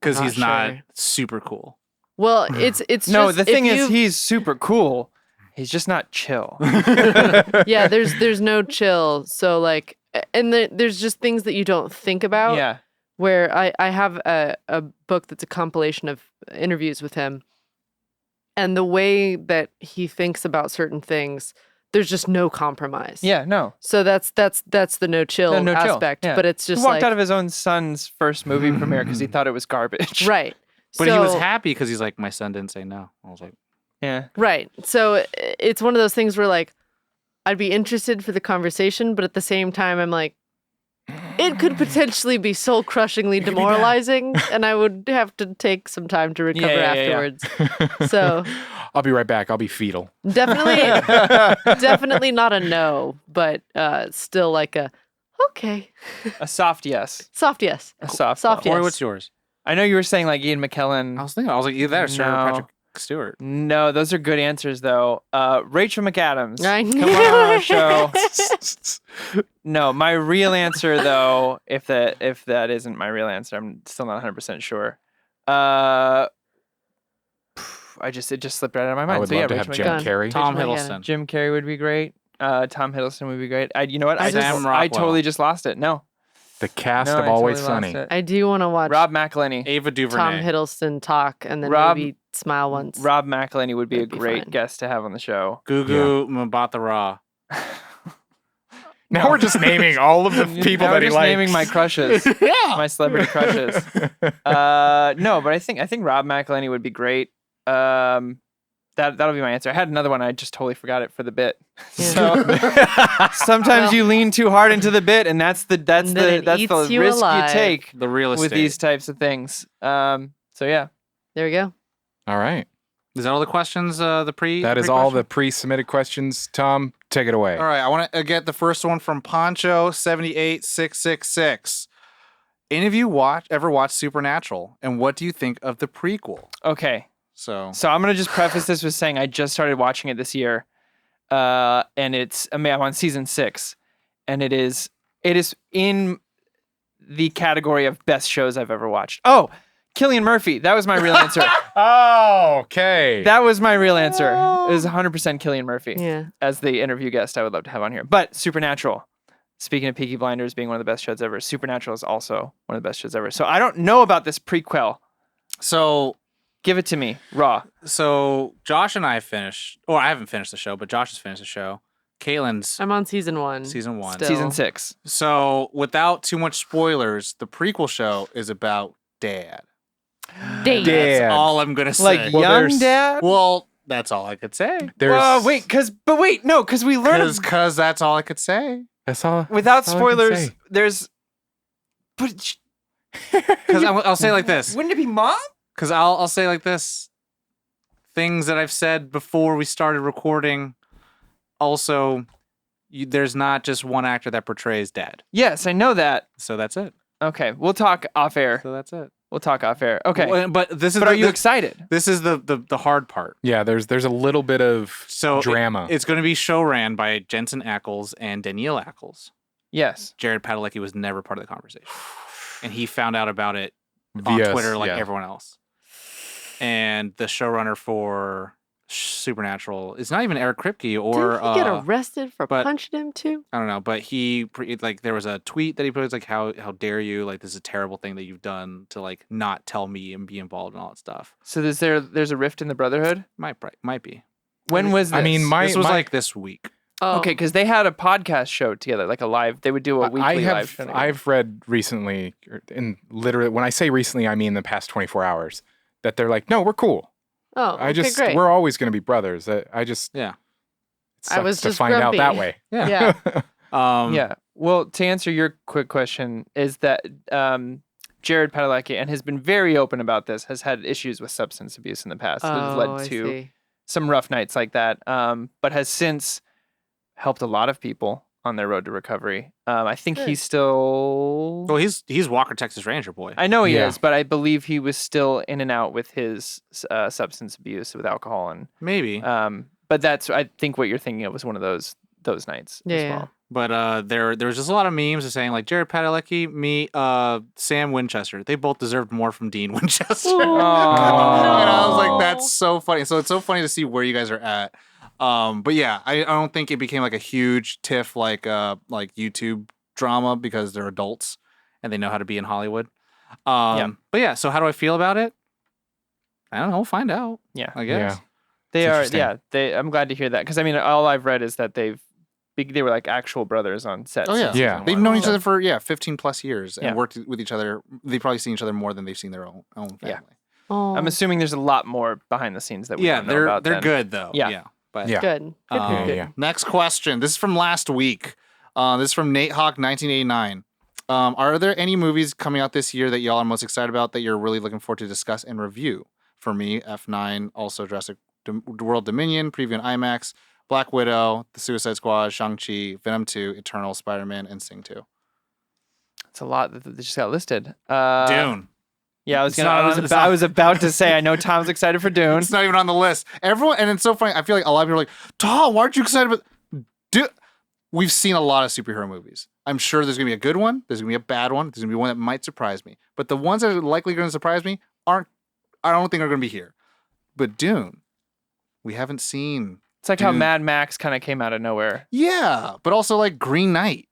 Because he's not super cool. Well, it's no. just, The thing is, he's super cool. He's just not chill. Yeah, there's no chill. So like, and there's just things that you don't think about. Yeah. Where I have a book that's a compilation of interviews with him, and the way that he thinks about certain things, there's just no compromise. Yeah, no. So that's the no chill aspect. Yeah. But it's just he walked out of his own son's first movie premiere because he thought it was garbage. Right. But he was happy because he's like, my son didn't say no. I was like, yeah. Right. So it's one of those things where like, I'd be interested for the conversation, but at the same time, I'm like, it could potentially be soul crushingly demoralizing, and I would have to take some time to recover afterwards. So I'll be right back. I'll be fetal. Definitely not a no, but still like a okay. A soft yes. Soft yes. A soft yes. Corey, what's yours? I know you were saying like Ian McKellen. I was like either that or Sir Patrick Stewart. No, those are good answers though. Rachel McAdams. I knew Come on our show. No, my real answer though, if that isn't my real answer, I'm still not 100% sure. It just slipped right out of my mind. I would love to have Jim Carrey. Tom Hiddleston. Jim Carrey would be great. Tom Hiddleston would be great. You know what? I Rockwell. totally just lost it. No. The cast of Always Sunny. I do want to watch Rob McElhenney. Ava DuVernay. Tom Hiddleston talk and then maybe smile once. Rob McElhenney would be a great guest to have on the show. Gugu Mbatha-Raw. Now we're just naming all of the people that he likes. Naming my crushes. My celebrity crushes. No, but I think Rob McElhenney would be great. That'll be my answer. I had another one. I just totally forgot it for the bit. Yeah. So sometimes you lean too hard into the bit, and that's the risk you take. The real estate with these types of things. So yeah, there we go. All right. Is that all the questions? That is all the pre-submitted questions. Tom, take it away. All right. I want to get the first one from Poncho78666. Any of you ever watched Supernatural, and what do you think of the prequel? Okay. So I'm gonna just preface this with saying I just started watching it this year, and I'm on season 6, and it is in the category of best shows I've ever watched. Oh, Cillian Murphy, that was my real answer. Oh, okay. That was my real answer. It was 100% Cillian Murphy. Yeah. As the interview guest, I would love to have on here. But Supernatural. Speaking of Peaky Blinders being one of the best shows ever, Supernatural is also one of the best shows ever. So I don't know about this prequel. So give it to me, raw. So Josh and I finished, or I haven't finished the show, but Josh has finished the show. Caitlin's I'm on season 1. Season 1. Still. Season 6. So without too much spoilers, the prequel show is about Dad. Dad. That's all I'm gonna say. Like young Dad? Well, that's all I could say. Because we learned because that's all I could say. That's all. Without that's all spoilers, there's. But because I'll say it like this. Wouldn't it be Mom? Because I'll say it like this. Things that I've said before we started recording. Also, there's not just one actor that portrays Dad. Yes, I know that. So that's it. Okay, we'll talk off air. So that's it. We'll talk off air. Okay, but this is. But are you excited? This is the hard part. Yeah, there's a little bit of drama. It's going to be show ran by Jensen Ackles and Danielle Ackles. Yes. Jared Padalecki was never part of the conversation, and he found out about it on Twitter like everyone else. And the showrunner for Supernatural is not even Eric Kripke or. Didn't he get arrested for punching him too? I don't know, but there was a tweet that he put. It's like, how dare you? Like, this is a terrible thing that you've done to like not tell me and be involved in all that stuff. So there's a rift in the Brotherhood? Might be. When was this? I mean, this was like this week. Oh. Okay, because they had a podcast show together, like a live. They would do a weekly live show. I've read recently, and literally, when I say recently, I mean the past 24 hours, that they're like, no, we're cool. Oh, okay, great. We're always going to be brothers. I was to find grumpy. out that way. Yeah. Yeah. Well, to answer your quick question, is that Jared Padalecki, and has been very open about this, has had issues with substance abuse in the past. That has led to some rough nights like that, but has since helped a lot of people on their road to recovery. I think he's still... Well, he's Walker, Texas Ranger boy. I know he is, but I believe he was still in and out with his substance abuse with alcohol. And maybe. But that's, I think what you're thinking of was one of those nights as well. But there was just a lot of memes saying like Jared Padalecki, me, Sam Winchester. They both deserved more from Dean Winchester. And I was like, that's so funny. So it's so funny to see where you guys are at. But yeah, I don't think it became like a huge tiff like YouTube drama because they're adults and they know how to be in Hollywood. But yeah, so how do I feel about it? I don't know. We'll find out. Yeah, I guess they are. Yeah, I'm glad to hear that because I mean, all I've read is that they were like actual brothers on set. Oh yeah. They've known each other for 15 plus years and worked with each other. They've probably seen each other more than they've seen their own family. Yeah. I'm assuming there's a lot more behind the scenes that we don't know about. They're good though. Yeah. But good. Next question. This is from last week. This is from Nate Hawk 1989. Are there any movies coming out this year that y'all are most excited about that you're really looking forward to discuss and review? For me, F9, also Jurassic World Dominion, preview in IMAX, Black Widow, The Suicide Squad, Shang-Chi, Venom 2, Eternal, Spider-Man, and Sing 2. It's a lot that just got listed. Dune. Yeah, I was about to say, I know Tom's excited for Dune. It's not even on the list. Everyone, and it's so funny. I feel like a lot of people are like, Tom, why aren't you excited about Dune? We've seen a lot of superhero movies. I'm sure there's going to be a good one. There's going to be a bad one. There's going to be one that might surprise me. But the ones that are likely going to surprise me I don't think are going to be here. But Dune, we haven't seen. It's like Dune. how Mad Max kind of came out of nowhere. Yeah, but also like Green Knight.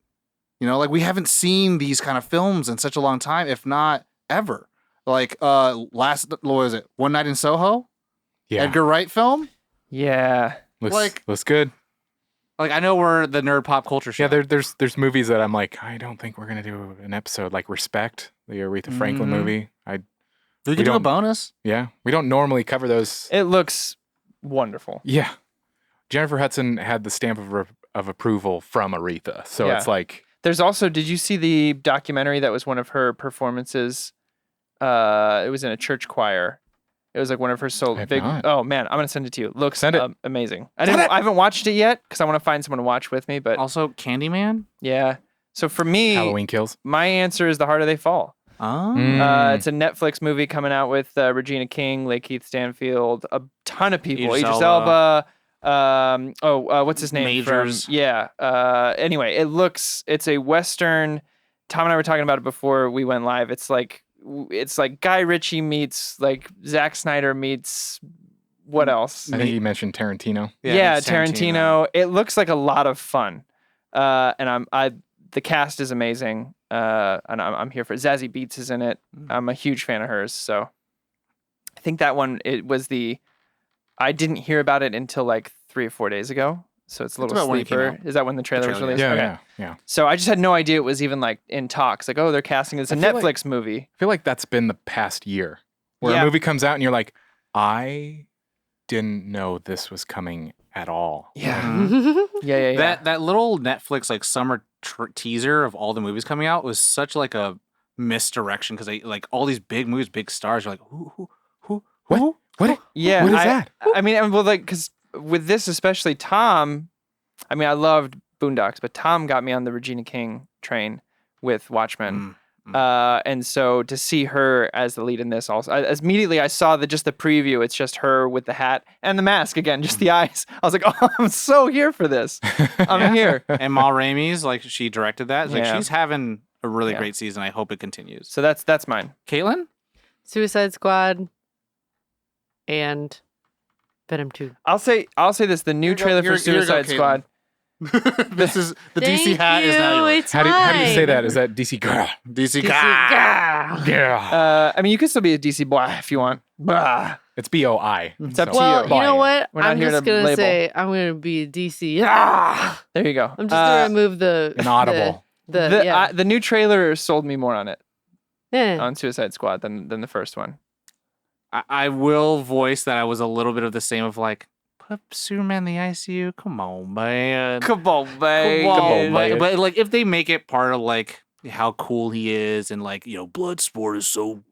You know, like we haven't seen these kind of films in such a long time, if not ever. Like what was it? One Night in Soho? Yeah. Edgar Wright film? Yeah. Looks good. Like I know we're the nerd pop culture show. Yeah, there's movies that I'm like, I don't think we're gonna do an episode like Respect, the Aretha Franklin movie. We could do a bonus. Yeah. We don't normally cover those. It looks wonderful. Yeah. Jennifer Hudson had the stamp of approval from Aretha. So it's like there's also, did you see the documentary that was one of her performances? It was in a church choir. It was like one of her oh man, I'm gonna send it to you. Looks amazing. I haven't watched it yet because I want to find someone to watch with me. But also Candyman. Yeah. So for me, Halloween Kills. My answer is The Harder They Fall. Oh. It's a Netflix movie coming out with Regina King, Lakeith Stanfield, a ton of people. Idris Elba. What's his name? Majors. Anyway, it's a Western. Tom and I were talking about it before we went live. It's like Guy Ritchie meets like Zack Snyder meets what else? I think you mentioned Tarantino. Yeah, Tarantino. It looks like a lot of fun. And the cast is amazing. And I'm here for it. Zazie Beetz is in it. I'm a huge fan of hers. So I think that one, I didn't hear about it until like 3 or 4 days ago. So it's a little sleeper. Is that when the trailer was released? Yeah. So I just had no idea it was even like in talks. Like, oh, they're casting this a Netflix movie. I feel like that's been the past year where a movie comes out and you're like, I didn't know this was coming at all. Yeah. Yeah. That little Netflix like summer teaser of all the movies coming out was such like a misdirection because like all these big movies, big stars. You're like, who? What? Yeah. What is that? I mean, well, like, because with this, especially Tom, I mean, I loved Boondocks, but Tom got me on the Regina King train with Watchmen. And so to see her as the lead in this also, immediately I saw just the preview. It's just her with the hat and the mask again, just the eyes. I was like, oh, I'm so here for this. I'm here. And Ma Rainey's like, she directed that. It's like, she's having a really great season. I hope it continues. So that's mine. Caitlin? Suicide Squad and Venom 2. I'll say this, the new trailer for Suicide Squad. This is the DC hat is now yours. How do you say that? Is that DC girl? DC girl. Yeah. I mean, you could still be a DC boy if you want. Bah. It's BOI. It's up to Well, you. you know what? We're not I'm here just to gonna label. say I'm gonna be a DC. Ah! There you go. I'm just gonna remove the inaudible. The new trailer sold me more on it Yeah. on Suicide Squad than the first one. I will voice that I was a little bit of the same of like, put Superman in the ICU. Come on, man. Come on, man. But like, if they make it part of like how cool he is and like, you know, Bloodsport is so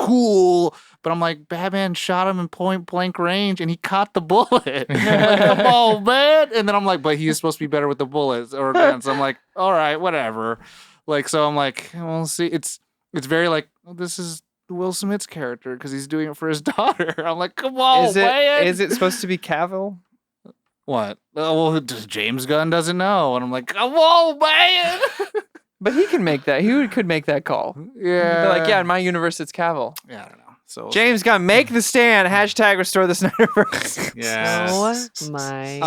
cool. But I'm like, Batman shot him in point blank range and he caught the bullet. Like, come on, man. And then I'm like, but he is supposed to be better with the bullets or guns. So I'm like, all right, whatever. Like, so I'm like, we'll see. It's very like, well, this is Will Smith's character because he's doing it for his daughter. I'm like, come on, man. Is it supposed to be Cavill? What? Oh, well, James Gunn doesn't know. And I'm like, come on, man. But he can make that. He could make that call. Yeah. Be like, yeah, in my universe, it's Cavill. Yeah, I don't know. So James Gunn, make the stand. # restore the Snyderverse. Yeah. Oh my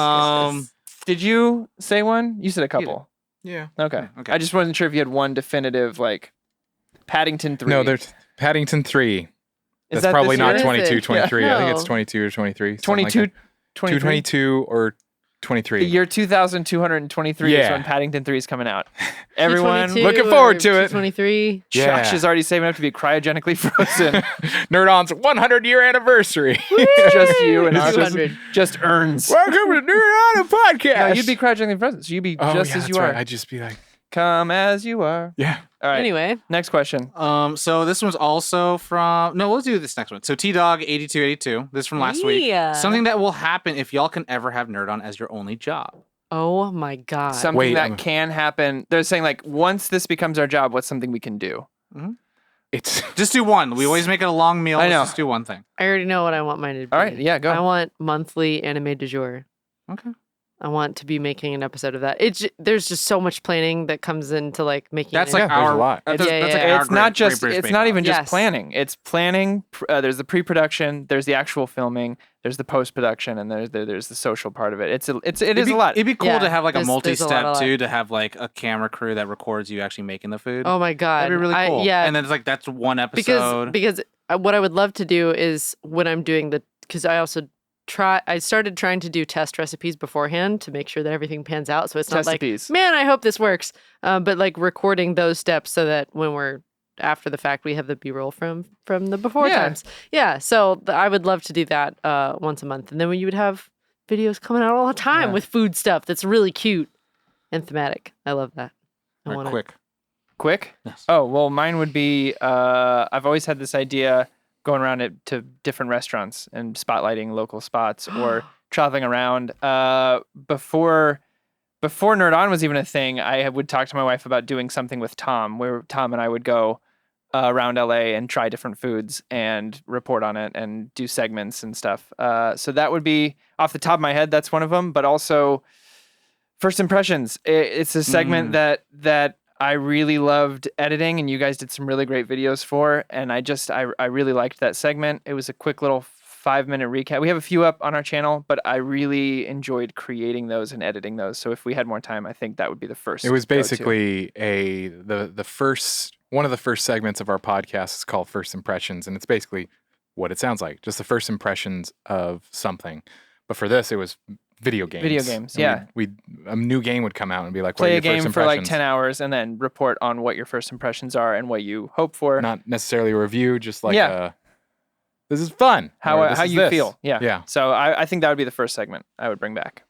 goodness. Did you say one? You said a couple. Yeah. Okay. Okay. I just wasn't sure if you had one definitive, like Paddington 3. No, there's Paddington 3. Is That's probably this year? not 22, 23. Yeah. I think it's No. 22 or 23. 22, 23. 222 or 23. The year 2223 is Yeah. when Paddington 3 is coming out. Everyone, 222 looking forward or to it. 223. Yeah. Josh is already saving up to be cryogenically frozen. Nerd-On's 100-year anniversary. Just you and us. 200. Just earns. Welcome to Nerd On Podcast. No, you'd be cryogenically frozen. So you'd be Oh, just yeah, as you that's are. right. I'd just be like, Come as you are. yeah. All right. Anyway, Next question. So this one's also from we'll do this next one. So T-Dog 8282. This is from last week. Yeah. Something that will happen if y'all can ever have Nerd On as your only job. oh my god. Something Wait, that can happen. They're saying, like, once this becomes our job, what's something we can do? It's Just do one. We always make it a long meal. I know. Let's just do one thing. I already know what I want mine to be. All right. Yeah, go. I want monthly anime du jour. Okay. I want to be making an episode of that. There's just so much planning that comes into like making. That's an like Yeah, there's our a lot. That's, Yeah, that's like yeah. our It's not Great just. British It's Bake not Off. even just Yes. planning. It's planning. There's the pre-production. There's the actual filming. There's the post-production, and there's the social part of it. It is a lot. It'd be cool Yeah, to have like a there's a multi-step lot. too, to have like a camera crew that records you actually making the food. Oh my god. That'd be really cool. Yeah. And then it's like that's one episode. because what I would love to do is when I'm doing because I started trying to do test recipes beforehand to make sure that everything pans out. So it's not Recipes. like, man, I hope this works. But like recording those steps so that when we're after the fact, we have the B-roll from the before Yeah. times. Yeah. So I would love to do that once a month. And then you would have videos coming out all the time Yeah. with food stuff that's really cute and thematic. I love that. All right, quick. Quick? Yes. Oh, well, mine would be I've always had this idea going around to different restaurants and spotlighting local spots or traveling around. Before Nerd On was even a thing, I would talk to my wife about doing something with Tom, where Tom and I would go around LA and try different foods and report on it and do segments and stuff. So that would be, off the top of my head, that's one of them. But also, First Impressions. It's a segment that I really loved editing, and you guys did some really great videos for. And I really liked that segment. It was a quick little 5-minute recap. We have a few up on our channel, but I really enjoyed creating those and editing those. So if we had more time, I think that would be the first. It was go-to. basically the first one of the first segments of our podcast is called First Impressions, and it's basically what it sounds like, just the first impressions of something. But for this, it was video games. Video games, And yeah. a new game would come out and be like, what are play a your first game for like impressions? 10 hours and then report on what your first impressions are and what you hope for. Not necessarily a review, just like Yeah. this is fun. or this How is you this. feel. Yeah. Yeah. So I think that would be the first segment I would bring back.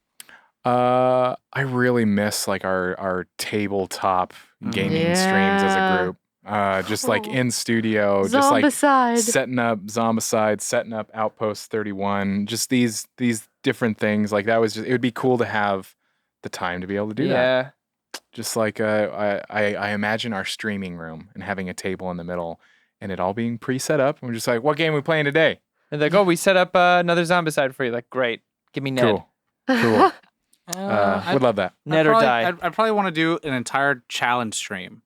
I really miss like our tabletop gaming streams as a Yeah. group. Just like Oh. in studio, just like Zombicide. setting up Zombicide, setting up Outpost 31, just these different things. Like that was just, it would be cool to have the time to be able to do that. Yeah. Just like I imagine our streaming room and having a table in the middle and it all being pre-set up. And we're just like, what game are we playing today? And they go, we set up another Zombicide for you. Like, great. Give me Ned. Cool. Would love that. Ned or die. I'd probably want to do an entire challenge stream.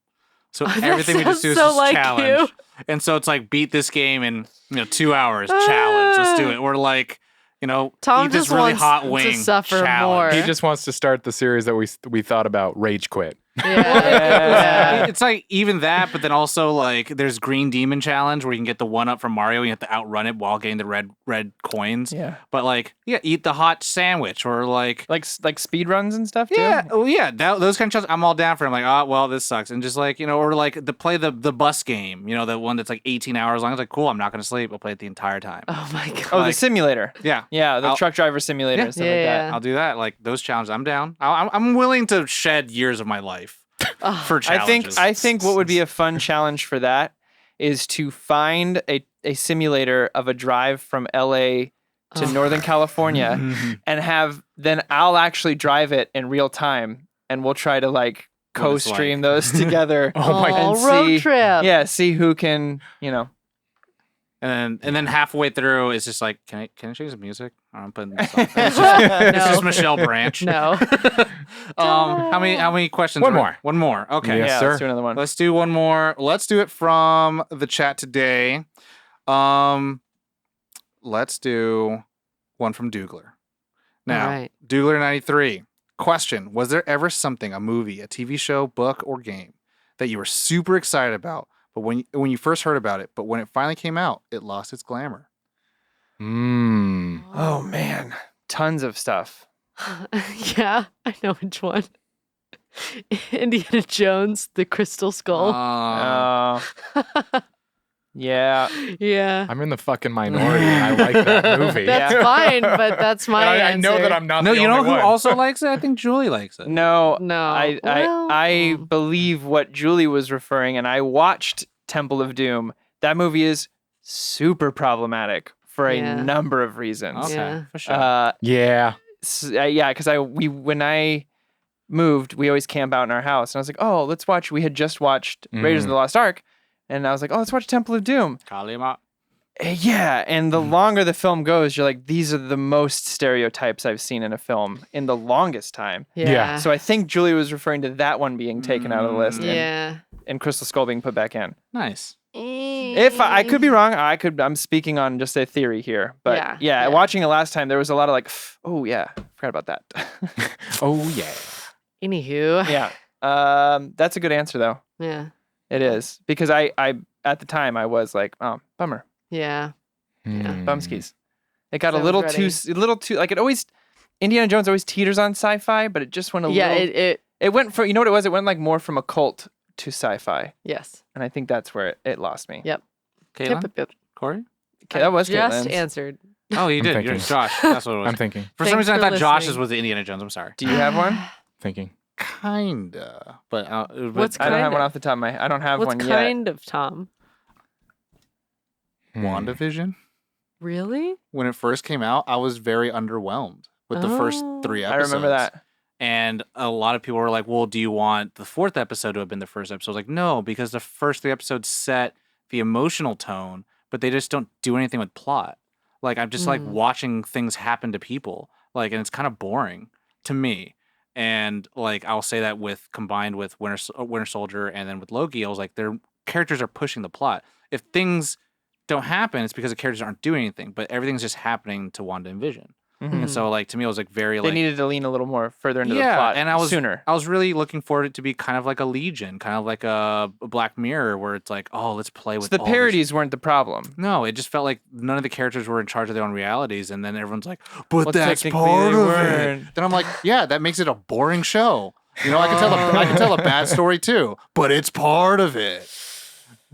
So That everything we just do is sounds just so like challenge. you. And so it's like beat this game in 2 hours challenge. Let's do it. Or like, Tom eat this just really wants hot to wing suffer challenge. more. He just wants to start the series that we thought about, Rage Quit. Yeah. It's like even that, but then also like there's Green Demon Challenge where you can get the one up from Mario. You have to outrun it while getting the red coins. Yeah. But like, eat the hot sandwich or like speed runs and stuff too? yeah, those kind of challenges I'm all down for. I'm like, oh well, this sucks, and just like or like play the bus game. The one that's like 18 hours long. It's like cool. I'm not gonna sleep. I'll play it the entire time. Oh my god. Oh, the simulator. Yeah. Yeah, the I'll- truck driver simulator and stuff like Yeah. I'll do that. Like those challenges, I'm down. I'm willing to shed years of my life for that. challenges. I think what would be a fun challenge for that is to find a simulator of a drive from LA to Northern California and then I'll actually drive it in real time and we'll try to like co-stream those together. Road trip. Yeah, see who can, And then halfway through, it's just like, can I change the music? I'm putting this on. It's just Michelle Branch. No. How many questions? One more. One more. Okay. Yes, yeah, sir. let's do another one. Let's do one more. Let's do it from the chat today. Let's do one from Dougler. Now, right. Dougler93. Question: was there ever something, a movie, a TV show, book, or game that you were super excited about, but when you first heard about it, but when it finally came out, it lost its glamour? Oh man, tons of stuff. Yeah, I know which one. Indiana Jones, the Crystal Skull. Yeah. Yeah. I'm in the fucking minority. I like that movie. That's fine, but that's my answer. I know that I'm not No, the you know only who one. also likes it? I think Julie likes it. No. No. I believe what Julie was referring, and I watched Temple of Doom. That movie is super problematic for a number of reasons. Okay, Yeah. for sure. Yeah. Yeah, because when I moved, we always camp out in our house, and I was like, oh, let's watch. We had just watched Raiders of the Lost Ark, and I was like, oh, let's watch Temple of Doom. Kalima. Yeah, and the longer the film goes, you're like, these are the most stereotypes I've seen in a film in the longest time. Yeah. So I think Julie was referring to that one being taken out of the list and Crystal Skull being put back in. Nice. If I could be wrong, I'm speaking on just a theory here. But yeah, watching it last time, there was a lot of like, oh yeah, forgot about that. Oh yeah. Anywho. Yeah. That's a good answer though. Yeah. It is. Because I at the time I was like, oh, bummer. Yeah. Bumskis. It got So a little too like it always Indiana Jones always teeters on sci-fi, but it just went a little it went for, you know what it was? It went like more from occult to sci-fi. Yes. And I think that's where it lost me. Yep. Caitlin? Yep. Corey? Okay, that was just Caitlin's. answered. Oh, you did. thinking. You're Josh. That's what it was. I'm thinking. For some Thanks reason, I for thought Josh's listening. was the Indiana Jones. I'm sorry. Do you have one? Thinking. Kinda. But What's I don't have Kinda? one off the top of my head. I don't have What's one yet. kind of Tom? WandaVision? Really? When it first came out, I was very underwhelmed with the first 3 I episodes. remember that. And a lot of people were like, well, do you want the 4th episode to have been the first episode? I was like, no, because the first 3 episodes set the emotional tone, but they just don't do anything with plot. Like, I'm just like watching things happen to people. Like, and it's kind of boring to me. And like, I'll say that combined with Winter Soldier and then with Loki, I was like, their characters are pushing the plot. If things don't happen, it's because the characters aren't doing anything, but everything's just happening to Wanda and Vision. And so, like, to me, it was like very They like needed to lean a little more further into the plot and I was sooner. I was really looking for it to be kind of like a Legion, kind of like a Black Mirror, where it's like, oh, let's play with So the all this. parodies weren't the problem. No, it just felt like none of the characters were in charge of their own realities, and then everyone's like, but Well, that's technically part they of weren't. it. Then I'm like, yeah, that makes it a boring show. You know, I can tell a bad story too, but it's part of it.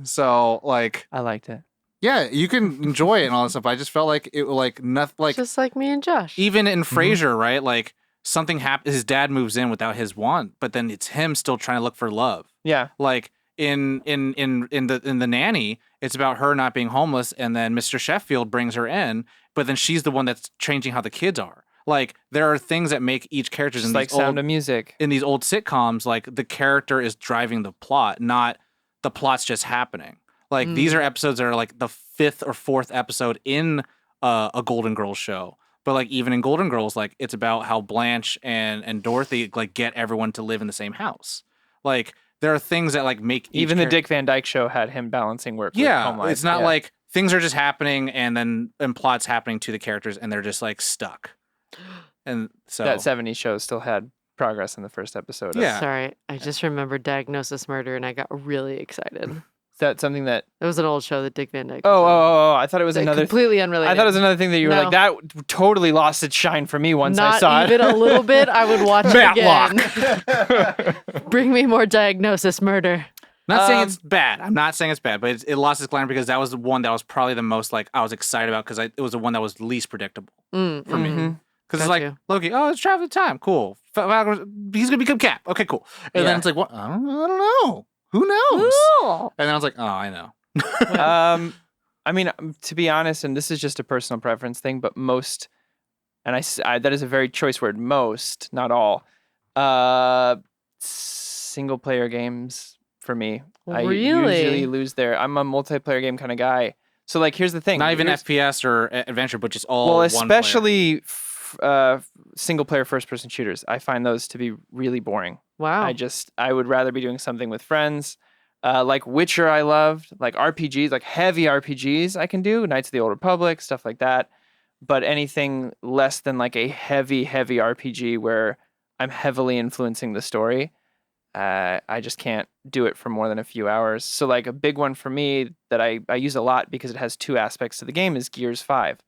So like, I liked it. yeah, you can enjoy it and all that stuff. I just felt like it like nothing like Just like me and Josh. even in Frasier, right? Like something happens. His dad moves in without his want, but then it's him still trying to look for love. Yeah. Like in the nanny, it's about her not being homeless, and then Mr. Sheffield brings her in, but then she's the one that's changing how the kids are. Like there are things that make each character Just in like these Sound old, of Music. in these old sitcoms. Like the character is driving the plot, not the plot's just happening. Like these are episodes that are like the 5th or 4th episode in a Golden Girls show. But like even in Golden Girls, like it's about how Blanche and Dorothy like get everyone to live in the same house. Like there are things that like make Even the Dick Van Dyke Show had him balancing work with home life. it's not like things are just happening and plots happening to the characters and they're just like stuck. And so that 70s show still had progress in the first episode. Yeah. Sorry, I just remembered Diagnosis Murder and I got really excited. Is that something that... It was an old show that Dick Van Dyke. Oh, I thought it was another... Completely unrelated. I thought it was another thing that you were No. like, that totally lost its shine for me once I saw Not even it. a little bit. I would watch it again. Bring me more Diagnosis Murder. not saying it's bad. I'm not saying it's bad, but it lost its glamour because that was the one that was probably the most like I was excited about because it was the one that was least predictable for me. Because it's Got like you. Loki, oh, it's travel time, cool. He's gonna become Cap, okay, cool. And then it's like, what? I don't know. Who knows? And then I was like, oh, I know. I mean, to be honest, and this is just a personal preference thing, but most, and I that is a very choice word, most, not all, single player games for me. Really? I usually lose there. I'm a multiplayer game kind of guy. So like, here's the thing. Not even FPS or adventure, but just all well, one especially single player first person shooters. I find those to be really boring. Wow. I would rather be doing something with friends. Like Witcher, I loved. Like RPGs, like heavy RPGs, I can do. Knights of the Old Republic, stuff like that. But anything less than like a heavy RPG where I'm heavily influencing the story, I just can't do it for more than a few hours. So like a big one for me that I use a lot because it has two aspects to the game is Gears 5.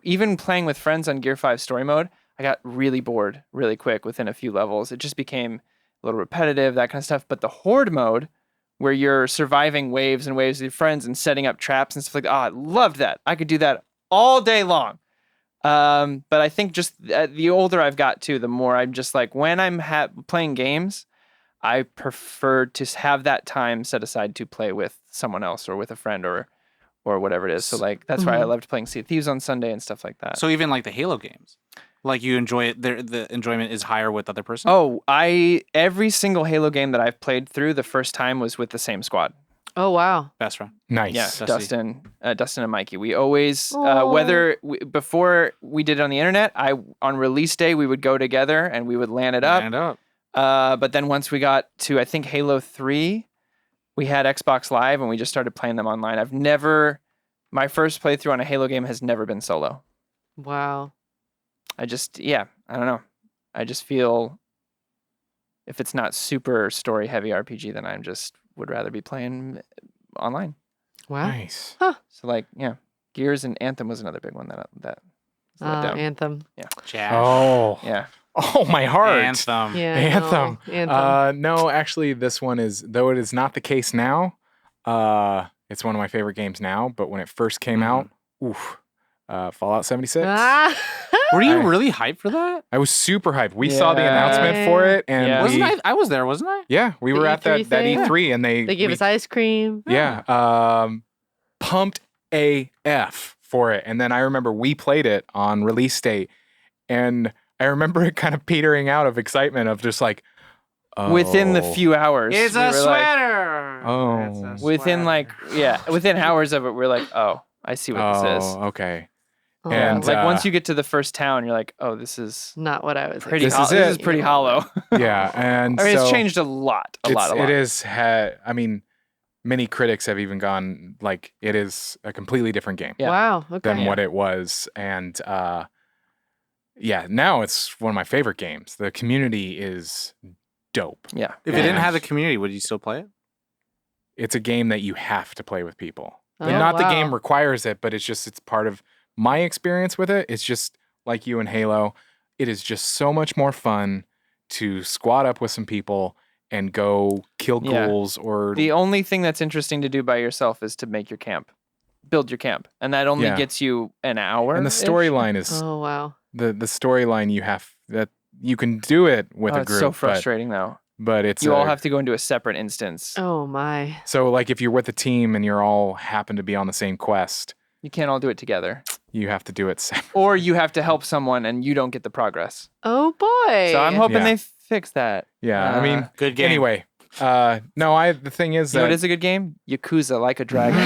Even playing with friends on Gear 5 story mode, I got really bored really quick within a few levels. It just became a little repetitive, that kind of stuff. But the Horde mode, where you're surviving waves and waves with your friends and setting up traps and stuff like that, I loved that. I could do that all day long. But I think just the older I've got too, the more I'm just like, when I'm playing games, I prefer to have that time set aside to play with someone else or with a friend or whatever it is. So like, that's why I loved playing Sea of Thieves on Sunday and stuff like that. So even like the Halo games, like you enjoy it, the enjoyment is higher with other person? Oh, every single Halo game that I've played through, the first time was with the same squad. Oh, wow. Best friend. Nice. Yeah, Dusty. Dustin and Mikey. We always, before we did it on the internet, on release day, we would go together and we would LAN it up. But then once we got to, I think, Halo 3, we had Xbox Live and we just started playing them online. My first playthrough on a Halo game has never been solo. Wow. I don't know. I just feel if it's not super story heavy RPG, then I just would rather be playing online. Wow. Nice. Huh. So like, yeah, Gears and Anthem was another big one that let down. Anthem. Yeah. Jack. Oh. Yeah. Oh, my heart. Anthem. Yeah. Anthem. No, Anthem. No, actually, this one is, though it is not the case now, it's one of my favorite games now, but when it first came out, Fallout 76. Were you really hyped for that? I was super hyped. We saw the announcement for it, and I was there, wasn't I? Yeah, we were at that E3, and they gave us ice cream. Yeah, pumped AF for it, and then I remember we played it on release date, and I remember it kind of petering out of excitement of just like, within the few hours, it's a sweater. Like, within hours of it, we're like, oh, I see what this is. Okay. Oh, And like once you get to the first town, you're like, oh, this is not what I was pretty. expecting. This is pretty hollow. Yeah, and I mean, so it's changed a lot. It is. I mean, many critics have even gone like it is a completely different game. Yeah. Wow. Okay. Than what it was, and now it's one of my favorite games. The community is dope. Yeah. If it didn't have the community, would you still play it? It's a game that you have to play with people. Oh, Not the wow. game requires it, but it's part of my experience with it. It's just like you and Halo. It is just so much more fun to squat up with some people and go kill ghouls or... The only thing that's interesting to do by yourself is to make your camp. Build your camp. And that only gets you an hour. And the storyline is... Oh, wow. The storyline you can do it with a group. It's so frustrating though. But it's you all have to go into a separate instance. Oh my. So like if you're with a team and you're all happen to be on the same quest, you can't all do it together. You have to do it separate. Or you have to help someone and you don't get the progress. Oh boy. So I'm hoping they fix that. Yeah, I mean, good game. Anyway, the thing is you know what is a good game? Yakuza Like a Dragon.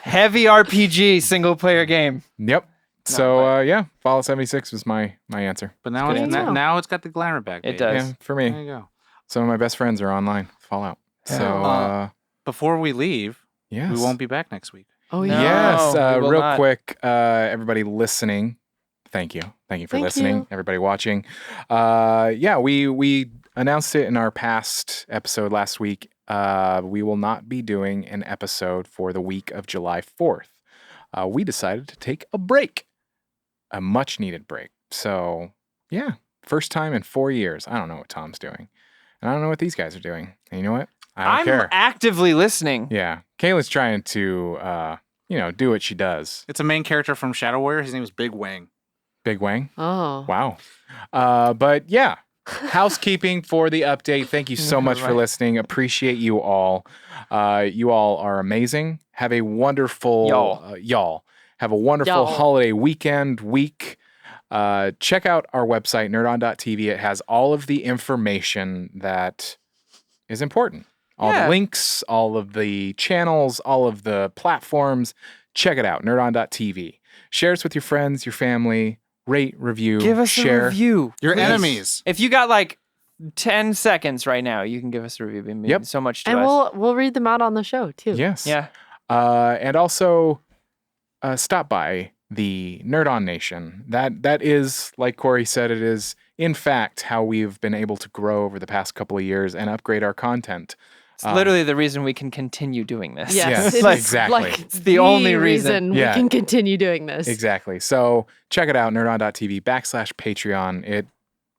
Heavy RPG single player game. Yep. So Fallout 76 was my answer. But now it's got the glamour back. It does. Yeah, for me. There you go. Some of my best friends are online. Fallout. So before we leave, we won't be back next week. Oh No, yes. we will Real not. quick, everybody listening, thank you for listening. Everybody watching, we announced it in our past episode last week. We will not be doing an episode for the week of July 4th. We decided to take a break, a much needed break. So first time in 4 years. I don't know what Tom's doing, and I don't know what these guys are doing. And you know what? I don't care. I'm actively listening. Yeah. Kayla's trying to, do what she does. It's a main character from Shadow Warrior. His name is Big Wang. Big Wang? Oh. Wow. But yeah. housekeeping for the update. Thank you so much for listening. Appreciate you all. You all are amazing. Have a wonderful y'all. Have a wonderful holiday week. Check out our website, nerdon.tv. It has all of the information that is important. All the links, all of the channels, all of the platforms. Check it out, nerdon.tv. Share us with your friends, your family. Rate, review, give us share. a review. Your enemies. If you got like 10 seconds right now, you can give us a review. It means so much to us. And we'll read them out on the show too. Yes. Yeah. And also stop by the Nerd On Nation. That is, like Corey said, it is in fact how we've been able to grow over the past couple of years and upgrade our content. It's literally the reason we can continue doing this. Yes, it's exactly. Like, it's the only reason we can continue doing this. Exactly. So check it out, nerdon.tv/Patreon.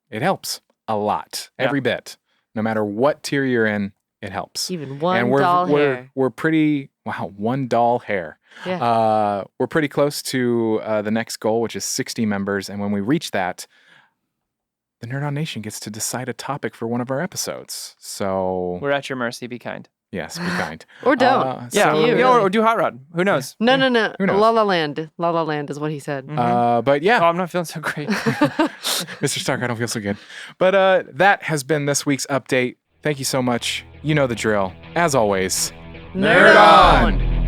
It helps a lot, every bit. No matter what tier you're in, it helps. Even one doll hair. We're pretty, one doll hair. Yeah. We're pretty close to the next goal, which is 60 members. And when we reach that, the Nerd On Nation gets to decide a topic for one of our episodes. So we're at your mercy. Be kind. Yes, be kind. Or don't. Or do Hot Rod. Who knows? No. La La Land. La La Land is what he said. But yeah. Oh, I'm not feeling so great. Mr. Stark, I don't feel so good. But that has been this week's update. Thank you so much. You know the drill. As always, Nerd on!